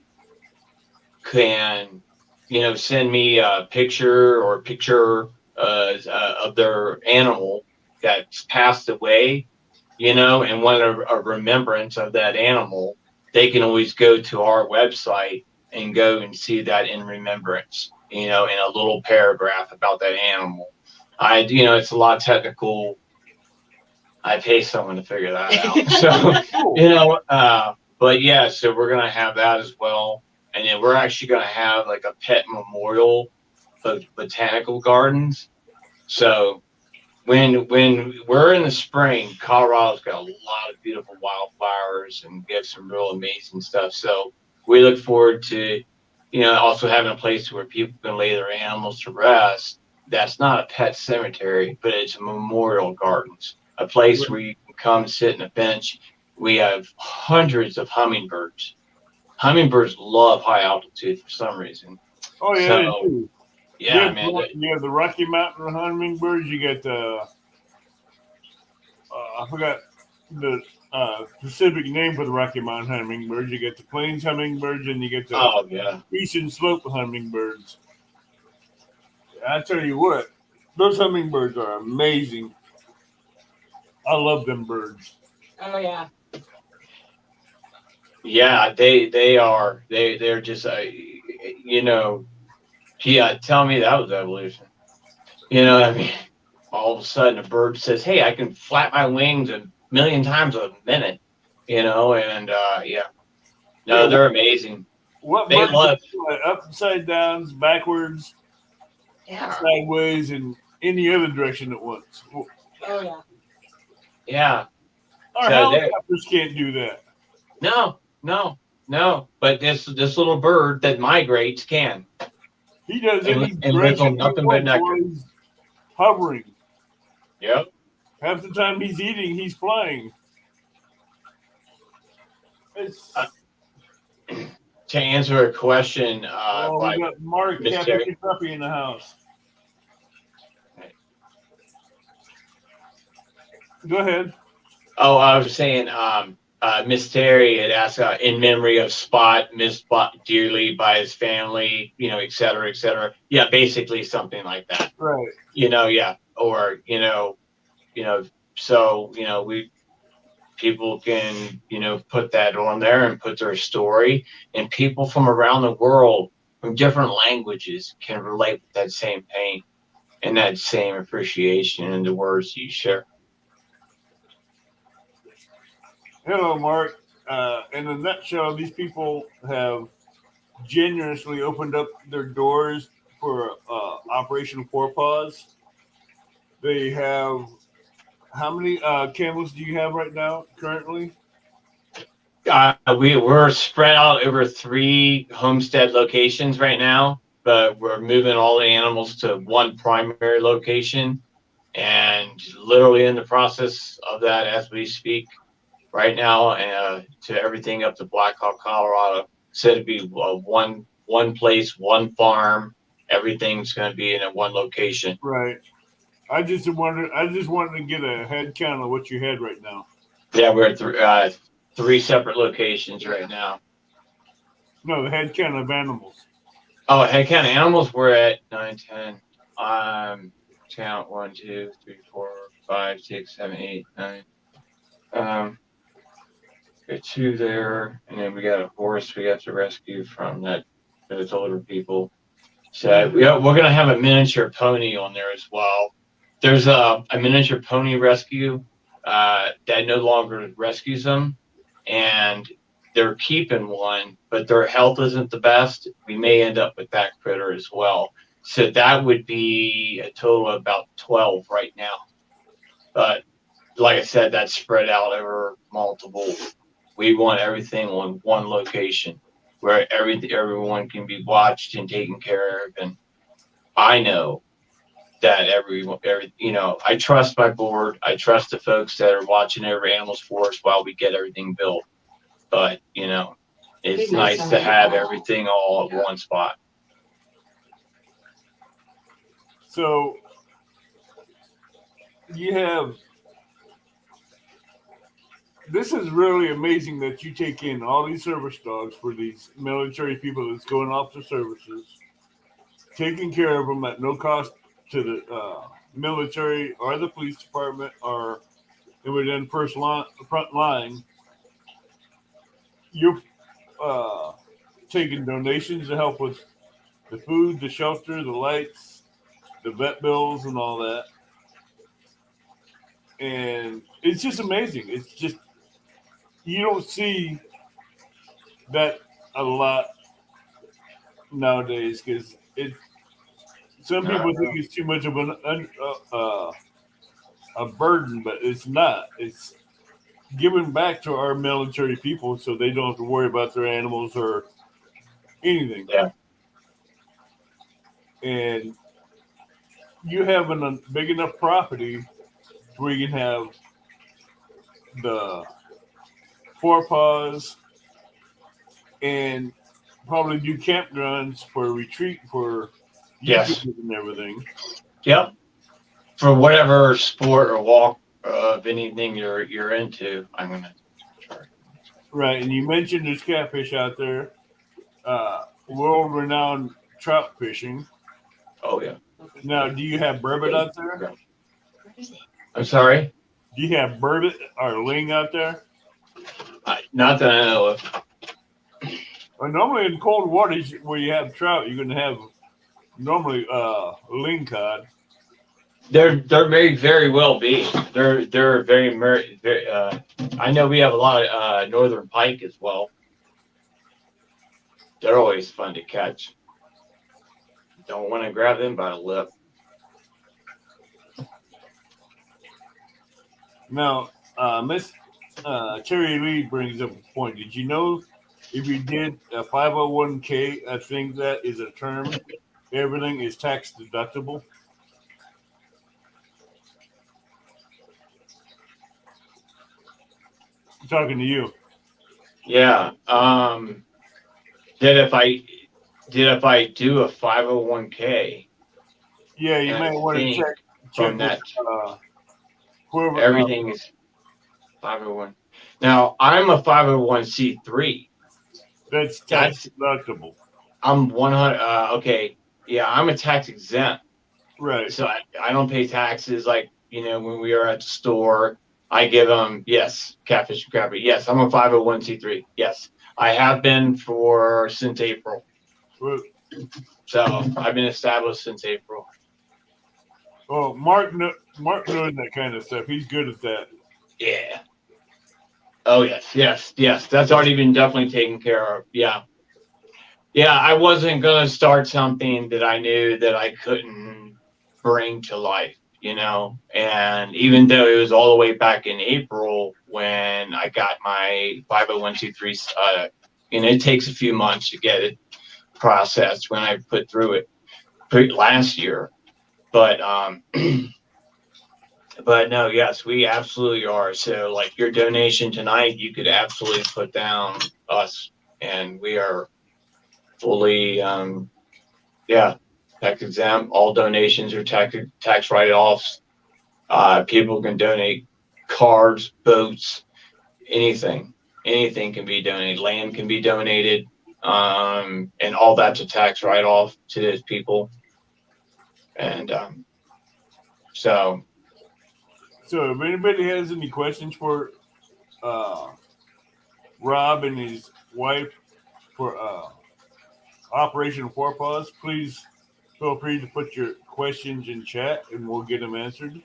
can, you know, send me a picture of their animal that's passed away, you know, and want a remembrance of that animal. They can always go to our website and go and see that in remembrance, you know, in a little paragraph about that animal. You know, it's a lot technical. I pay someone to figure that out. So, you know, but yeah, so we're going to have that as well. And then we're actually going to have like a pet memorial of botanical gardens. So when we're in the spring, Colorado's got a lot of beautiful wildflowers and we have some real amazing stuff. So we look forward to, you know, also having a place where people can lay their animals to rest. That's not a pet cemetery, but it's a memorial gardens, a place where you can come sit in a bench. We have hundreds of hummingbirds. Hummingbirds love high altitude for some reason. Oh yeah, they do. Yeah, man. You have the Rocky Mountain hummingbirds. You got the I forgot specific name for the Rocky Mountain hummingbirds. You get the plains hummingbirds, and you get the Oh yeah. eastern slope hummingbirds. I tell you what, those hummingbirds are amazing. I love them birds. Oh yeah. Yeah, they're just you know, yeah, tell me that was evolution. You know what I mean? All of a sudden a bird says, "Hey, I can flap my wings a million times a minute," you know, and yeah. No, Yeah, they're amazing. what They birds love upside downs, backwards, yeah. sideways, and any other direction at once? Oh yeah. Yeah. Our So they helicopters can't do that. no. But this little bird that migrates can. He does And, any and lives on direction he nothing but wants nectar. while he's hovering. Yep. Half the time he's eating, he's flying. It's, To answer a question we by got Mark Miss Captain Terry. Puppy in the house. Go ahead. Oh, I was saying, Miss Terry had asked in memory of Spot, missed Spot dearly by his family, you know, et cetera, et cetera. Yeah, basically something like that. Right. You know, yeah, or so people can put that on there and put their story, and people from around the world from different languages can relate with that same pain and that same appreciation in the words you share. Hello, Mark. In a nutshell, these people have generously opened up their doors for Operation Four Paws. They have how many camels do you have right now currently? We're spread out over 3 homestead locations right now, but we're moving all the animals to one primary location, and literally in the process of that as we speak right now, to everything up to Black Hawk, Colorado. So it'd be one place, one farm. Everything's going to be in one location. Right. I just wanted to get a head count of what you had right now. Yeah, we're at 3 separate locations right now. No, the head count of animals. Oh, head count of animals, we're at 9, 10. Count 1, 2, 3, 4, 5, 6, 7, 8, 9. Got 2 there, and then we got a horse we got to rescue from those older people. So we're gonna have a miniature pony on there as well. There's a miniature pony rescue that no longer rescues them, and they're keeping one, but their health isn't the best. We may end up with that critter as well. So that would be a total of about 12 right now. But like I said, that's spread out over multiple. We want everything on one location where everyone can be watched and taken care of. And I know that I trust my board. I trust the folks that are watching over animals for us while we get everything built. But, it's nice to have everything all at one spot. So this is really amazing that you take in all these service dogs for these military people that's going off to services, taking care of them at no cost to the military or the police department or within front line. You're taking donations to help with the food, the shelter, the lights, the vet bills, and all that. And it's just amazing. It's just, you don't see that a lot nowadays because some people think it's too much of a burden, but it's not. It's giving back to our military people so they don't have to worry about their animals or anything. Yeah. And you have a big enough property where you can have the 4 paws and probably do campgrounds for retreat for Yes. and everything. Yep. For whatever sport or walk of anything you're into, I'm gonna charge. Right, and you mentioned there's catfish out there. World-renowned trout fishing. Oh yeah. Now, do you have burbot out there? I'm sorry. Do you have burbot or ling out there? Not that I know of. Well, normally in cold waters where you have trout, you're going to have normally ling cod. There may very well be. They're very, very I know we have a lot of northern pike as well. They're always fun to catch. Don't want to grab them by the lip. Now, Miss Cherry Lee brings up a point. Did you know if you did a 501k, I think that is a term, everything is tax deductible? I'm talking to you. Yeah. That if I do a 501k, Yeah, you and may I want to think check from with, that whoever. everything is 501. Now I'm a 501c3. That's tax deductible. I'm 100. Okay. Yeah, I'm a tax exempt. Right. So I don't pay taxes like, when we are at the store, I give them, yes, catfish and crabby. Yes, I'm a 501c3. Yes, I have been since April. Well, So I've been established since April. well, Mark knows that kind of stuff. He's good at that. Yeah. Oh, yes. That's already been definitely taken care of. Yeah. Yeah, I wasn't going to start something that I knew that I couldn't bring to life, and even though it was all the way back in April when I got my 501c3, it takes a few months to get it processed when I put through it last year. But, but no, yes, we absolutely are. So like your donation tonight, you could absolutely put down us, and we are fully, tax exempt. All donations are tax write-offs. People can donate cars, boats, anything can be donated. Land can be donated, and all that's a tax write-off to those people. And so if anybody has any questions for Rob and his wife for Operation Four Paws, please feel free to put your questions in chat and we'll get them answered.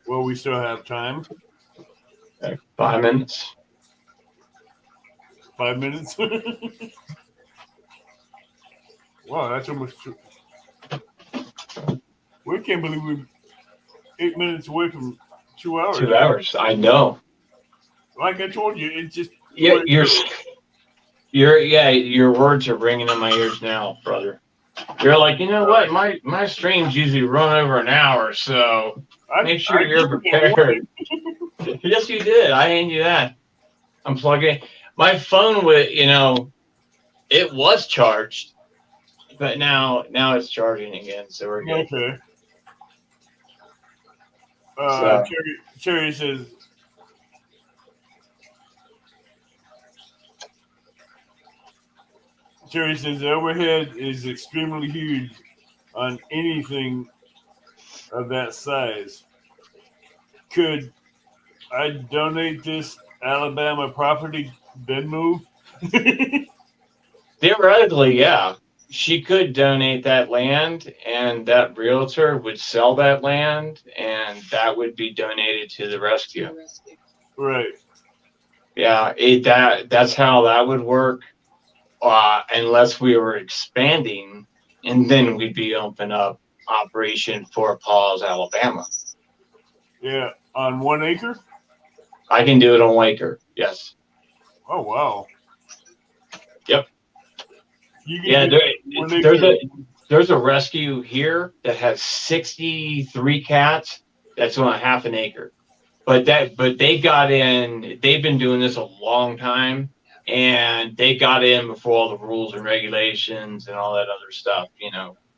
Well, we still have time. 5 minutes. 5 minutes. Wow, that's almost true. We can't believe we're 8 minutes away from 2 hours. 2 hours. I know. Like I told you, it's just Yeah, your words are ringing in my ears now, brother. You're like, you know what? My streams usually run over an hour, so make sure you're prepared. Yes, you did. I handed you that. I'm plugging my phone with, it was charged, but now it's charging again, so we're good. okay. So. Cherry says, the overhead is extremely huge on anything of that size. Could I donate this Alabama property, then move? Theoretically, yeah. She could donate that land, and that realtor would sell that land, and that would be donated to the rescue. Right. Yeah, that's how that would work. Unless we were expanding, and then we'd be open up Operation Four Paws, Alabama. Yeah, on 1 acre? I can do it on 1 acre. Yes. Oh, wow. Yep. Yeah, there's a rescue here that has 63 cats. That's on a half an acre. But they got in. They've been doing this a long time, and they got in before all the rules and regulations and all that other stuff.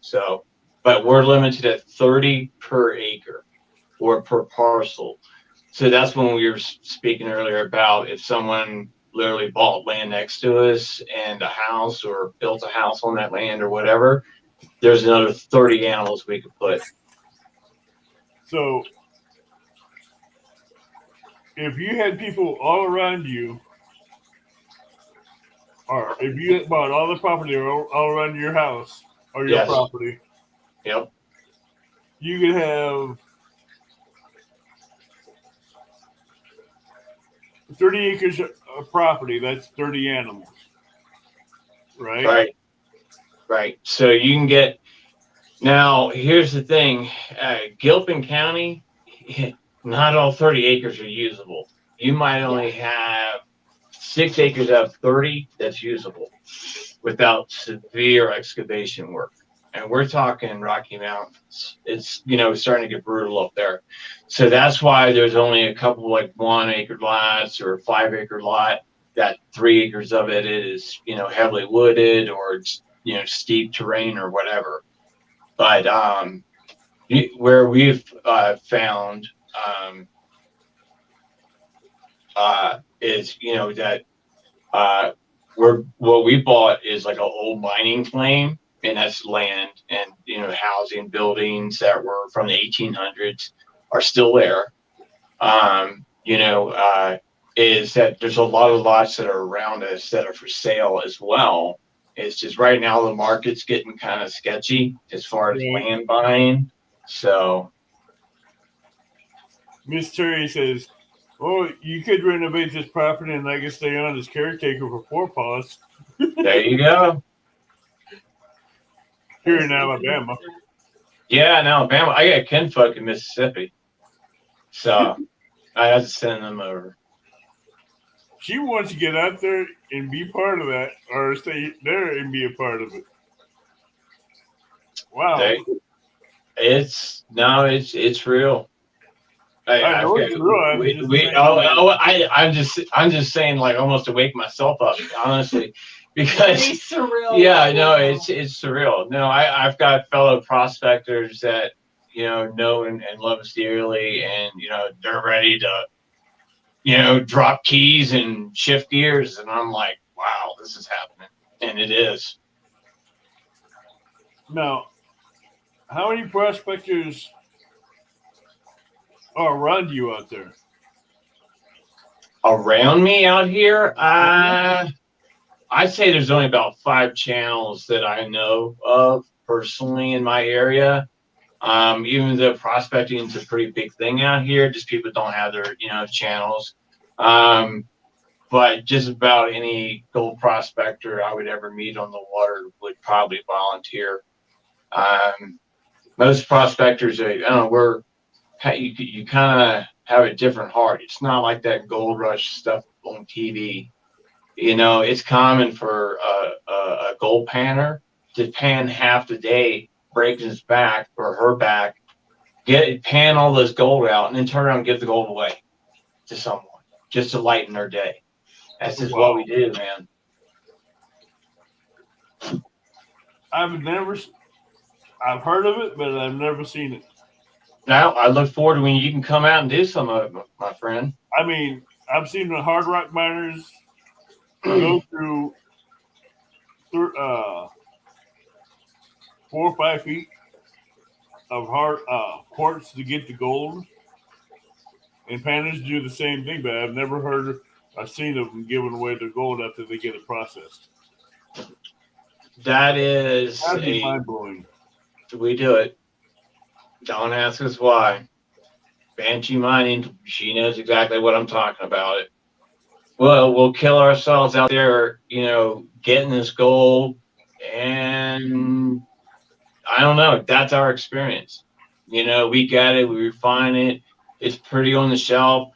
So, but we're limited at 30 per acre or per parcel. So that's when we were speaking earlier about if someone literally bought land next to us and a house or built a house on that land or whatever, there's another 30 animals we could put. So if you had people all around you, or if you bought all the property all around your house or your Yes. property, Yep. you could have 30 acres of property. That's 30 animals, right? Right. Right. So you can get, now here's the thing, Gilpin County, not all 30 acres are usable. You might only have 6 acres out of 30 that's usable without severe excavation work. And we're talking Rocky Mountains. It's, starting to get brutal up there. So that's why there's only a couple like 1 acre lots or a 5 acre lot. That 3 acres of it is, heavily wooded or it's, steep terrain or whatever. But where we've found is, that what we bought is like an old mining claim, and that's land and housing buildings that were from the 1800s are still there. Is that there's a lot of lots that are around us that are for sale as well. It's just right now the market's getting kind of sketchy as far as land buying. So Miss Terry says, "Oh, you could renovate this property and I can stay on as caretaker for paws." there you go. Here in Alabama. Yeah, in Alabama, I got kinfolk in Mississippi, so I have to send them over. She wants to get out there and be part of that, or stay there and be a part of it. Wow. It's real. I know it's real. I'm just saying, like, almost to wake myself up, honestly, because It's surreal. yeah, no, it's surreal. No, I've got fellow prospectors that know and love us dearly, and they're ready to drop keys and shift gears, and I'm like, wow, this is happening, and it is. Now, how many prospectors are around you out there? Around me out here, I'd say there's only about 5 channels that I know of personally in my area. Even though prospecting is a pretty big thing out here, just people don't have their channels. But just about any gold prospector I would ever meet on the water would probably volunteer. Most prospectors, I don't know, you kind of have a different heart. It's not like that gold rush stuff on TV. It's common for a gold panner to pan half the day, break his back or her back, pan all this gold out, and then turn around and give the gold away to someone just to lighten their day. That's just what we do, man. I've heard of it, but I've never seen it. Now, I look forward to when you can come out and do some of it, my friend. I mean, I've seen the hard rock miners go through 4 or 5 feet of hard quartz to get the gold, and panners do the same thing. But I've seen them giving away their gold after they get it processed. That'd be mind blowing. We do it. Don't ask us why. Banshee Mining, she knows exactly what I'm talking about. Well, we'll kill ourselves out there, getting this gold, and I don't know. That's our experience. We get it, we refine it. It's pretty on the shelf.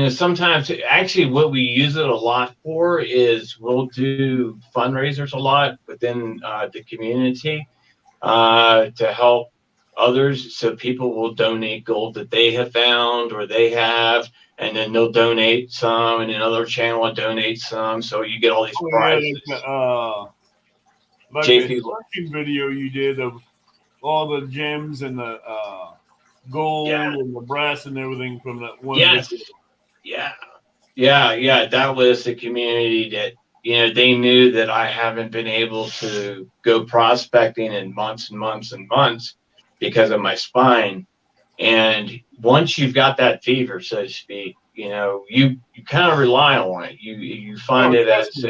Sometimes actually what we use it a lot for is we'll do fundraisers a lot within the community to help others. So people will donate gold that they have found or they have, and then they'll donate some, and another channel will donate some. So you get all these prizes. Like JP the video you did of all the gems and the gold Yeah. and the brass and everything from that one Yes. video. Yeah. That was the community that, they knew that I haven't been able to go prospecting in months and months and months because of my spine. And once you've got that fever, so to speak, you kind of rely on it. You find it as,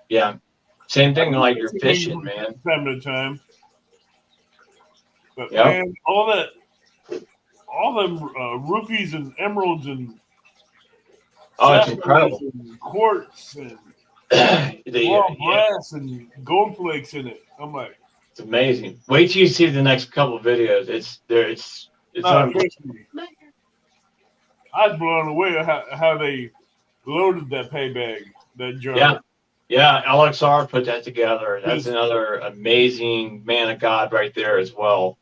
yeah, same thing like you're fishing, man. Time to time. But Yep. man, all them rupees and emeralds and Oh, it's incredible. and quartz and raw brass and gold flakes in it. I'm like, it's amazing. Wait till you see the next couple of videos. It's trust me. I was blown away at how they loaded that pay bag, that jar. Yeah, LXR put that together. That's another amazing man of God right there as well.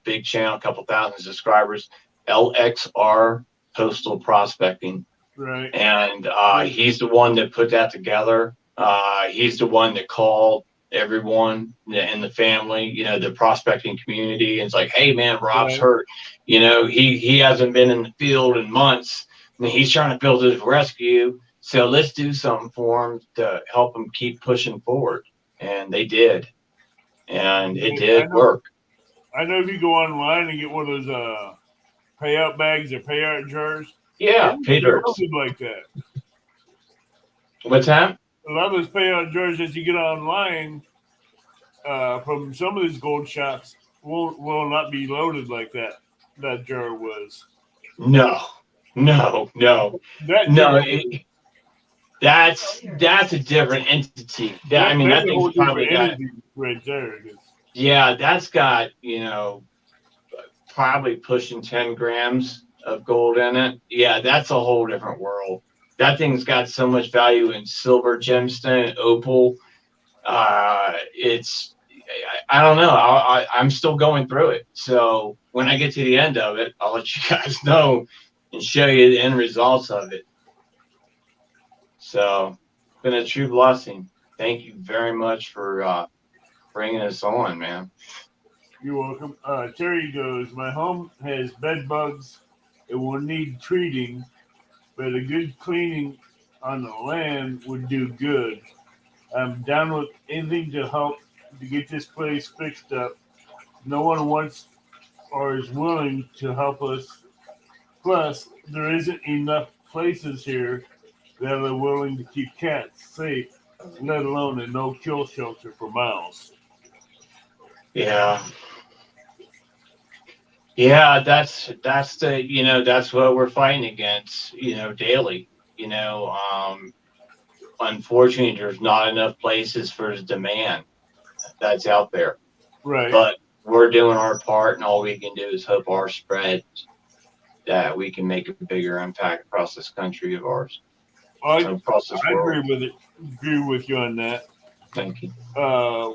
Big channel, a couple thousand subscribers. LXR Postal Prospecting. Right. And he's the one that put that together. He's the one that called everyone in the family, the prospecting community. And it's like, hey, man, Rob's hurt. He hasn't been in the field in months. And he's trying to build his rescue. So let's do something for him to help him keep pushing forward. And they did. And it did work. I know if you go online and get one of those payout bags or payout jars. Yeah, pay dirt. Like that. What's that? A lot of those payout jars that you get online from some of these gold shops will not be loaded like that jar was. No. That's a different entity. That thing's probably got right there. Yeah, that's got probably pushing 10 grams of gold in it. Yeah, that's a whole different world. That thing's got so much value in silver, gemstone, opal. I don't know. I'm still going through it. So when I get to the end of it, I'll let you guys know and show you the end results of it. So it's been a true blessing. Thank you very much for bringing us on, man. You're welcome. Terry goes, my home has bed bugs. It will need treating, but a good cleaning on the land would do good. I'm down with anything to help to get this place fixed up. No one wants or is willing to help us. Plus, there isn't enough places here that are willing to keep cats safe, let alone a no-kill shelter for miles. Yeah, that's that's what we're fighting against, daily. Unfortunately, there's not enough places for the demand that's out there. Right. But we're doing our part, and all we can do is hope our spread that we can make a bigger impact across this country of ours. Across this world. Agree with you on that. Thank you.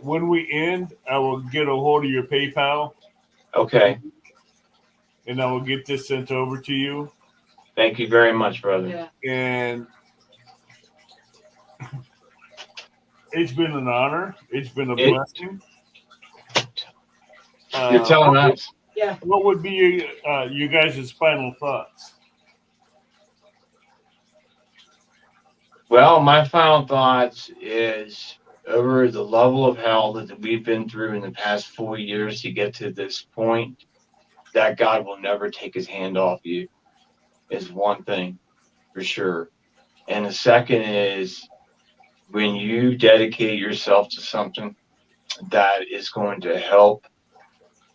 When we end, I will get a hold of your PayPal. Okay. And I will get this sent over to you. Thank you very much, brother. Yeah. And it's been an honor. It's been a blessing. You're telling us. Yeah. What would be you guys' final thoughts? Well, my final thoughts is over the level of hell that we've been through in the past 4 years to get to this point, that God will never take his hand off you is one thing for sure. And the second is when you dedicate yourself to something that is going to help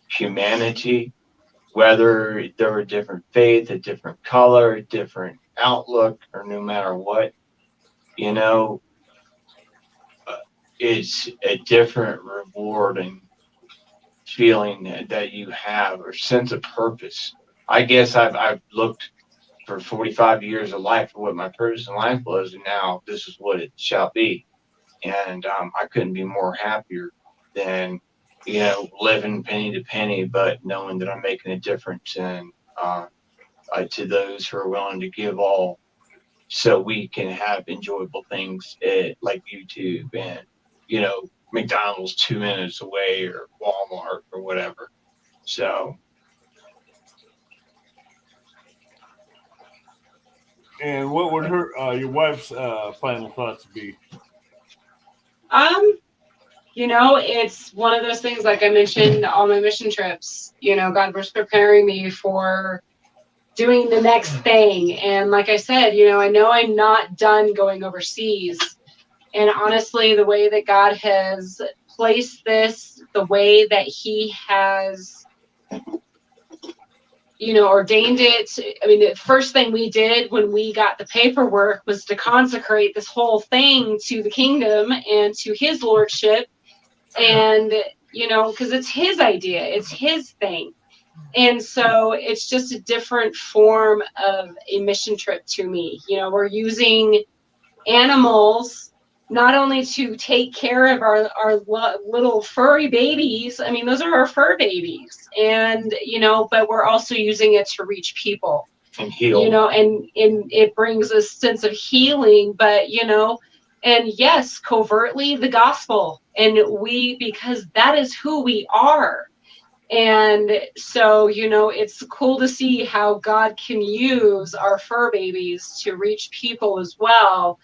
humanity, whether they're a different faith, a different color, a different outlook, or no matter what, it's a different rewarding feeling that you have, or sense of purpose. I guess I've looked for 45 years of life for what my purpose in life was, and now this is what it shall be. And I couldn't be more happier than living penny to penny, but knowing that I'm making a difference and to those who are willing to give all, so we can have enjoyable things like YouTube and McDonald's 2 minutes away, or Walmart or whatever. So, And what would your wife's final thoughts be? It's one of those things, like I mentioned, all my mission trips, God was preparing me for doing the next thing. And like I said, I know I'm not done going overseas. And honestly, the way that God has placed this, the way that he has, ordained it. I mean, the first thing we did when we got the paperwork was to consecrate this whole thing to the kingdom and to his lordship. And, because it's his idea, it's his thing. And so it's just a different form of a mission trip to me. We're using animals not only to take care of our little furry babies. I mean, those are our fur babies. And, but we're also using it to reach people. and heal. And it brings a sense of healing, but, and yes, covertly the gospel. And because that is who we are. And so, it's cool to see how God can use our fur babies to reach people as well.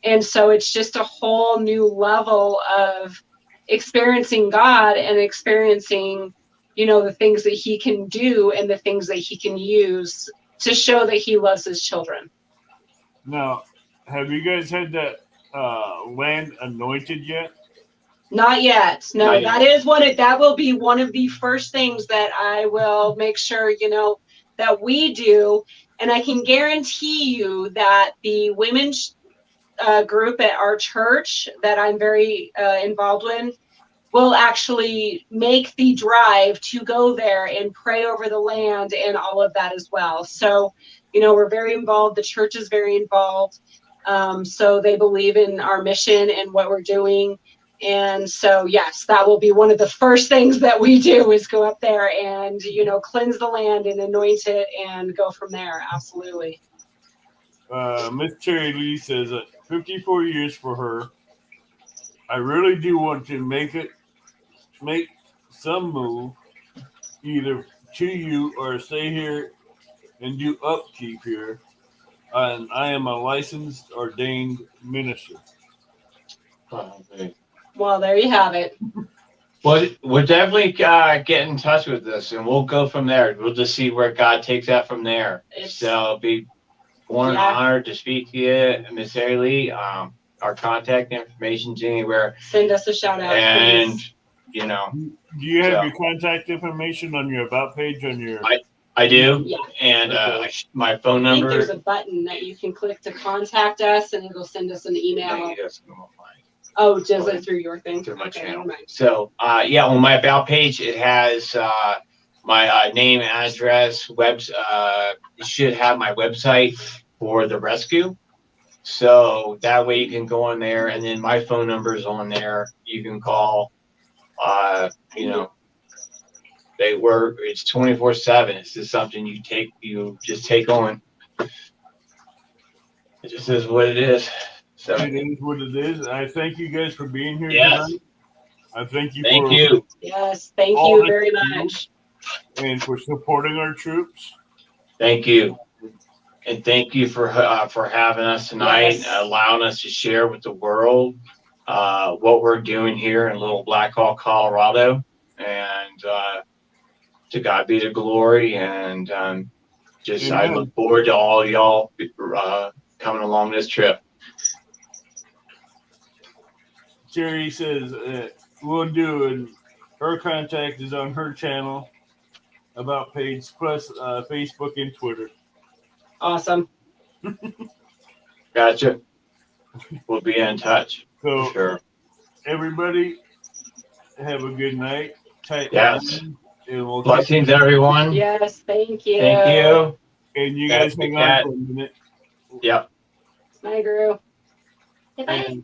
And so it's just a whole new level of experiencing God and experiencing, the things that he can do and the things that he can use to show that he loves his children. Now, have you guys had that land anointed yet? Not yet. No, Not yet. That will be one of the first things that I will make sure, that we do. And I can guarantee you that the women's group at our church that I'm very involved in will actually make the drive to go there and pray over the land and all of that as well. So, we're very involved. The church is very involved. So they believe in our mission and what we're doing. And so, yes, that will be one of the first things that we do is go up there and, cleanse the land and anoint it and go from there. Absolutely. Miss Cherry Lee says 54 years for her. I really do want to make some move, either to you or stay here and do upkeep here. And I am a licensed ordained minister. Well, there you have it. Well, we'll definitely get in touch with this, and we'll go from there. We'll just see where God takes that from there. So it'll be an honor to speak to you, Miss Harry Lee. Our contact information's anywhere. Send us a shout out, And, please. Do you have your contact information on your about page on your? I do. Yeah. And my phone I think number. there's a button that you can click to contact us, and it'll send us an email. Oh, does it through your thing? Through my Okay, channel. never mind. So, on my about page, it has my name, address, it should have my website for the rescue. So that way you can go on there, and then my phone number is on there. You can call. It's 24/7. It's just something you just take on. It just is what it is. So It is what it is. I thank you guys for being here Yes. tonight. I thank you. Thank you. Yes, thank All you that very you do. much. And for supporting our troops. Thank you. And thank you for having us tonight, Yes. allowing us to share with the world what we're doing here in Little Black Hawk, Colorado. And to God be the glory. And I look forward to all y'all coming along this trip. Jerry says we'll do, and her contact is on her channel, about page, plus Facebook and Twitter. Awesome. Gotcha. We'll be in touch. So, For sure. Everybody, have a good night. Tight Yes. line, and we'll Blessings, everyone. Yes, thank you. Thank you. And you guys hang on for a minute. Yep. Bye, Guru. And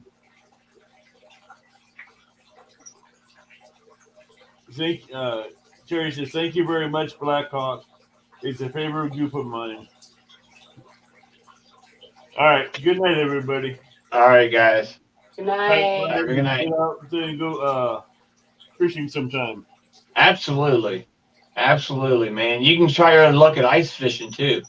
Terry says, thank you very much, Black Hawk. It's a favorite group of mine. All right. Good night, everybody. All right, guys. Good night. Have a good night. Get out and go fishing sometime. Absolutely. Absolutely, man. You can try your luck at ice fishing too.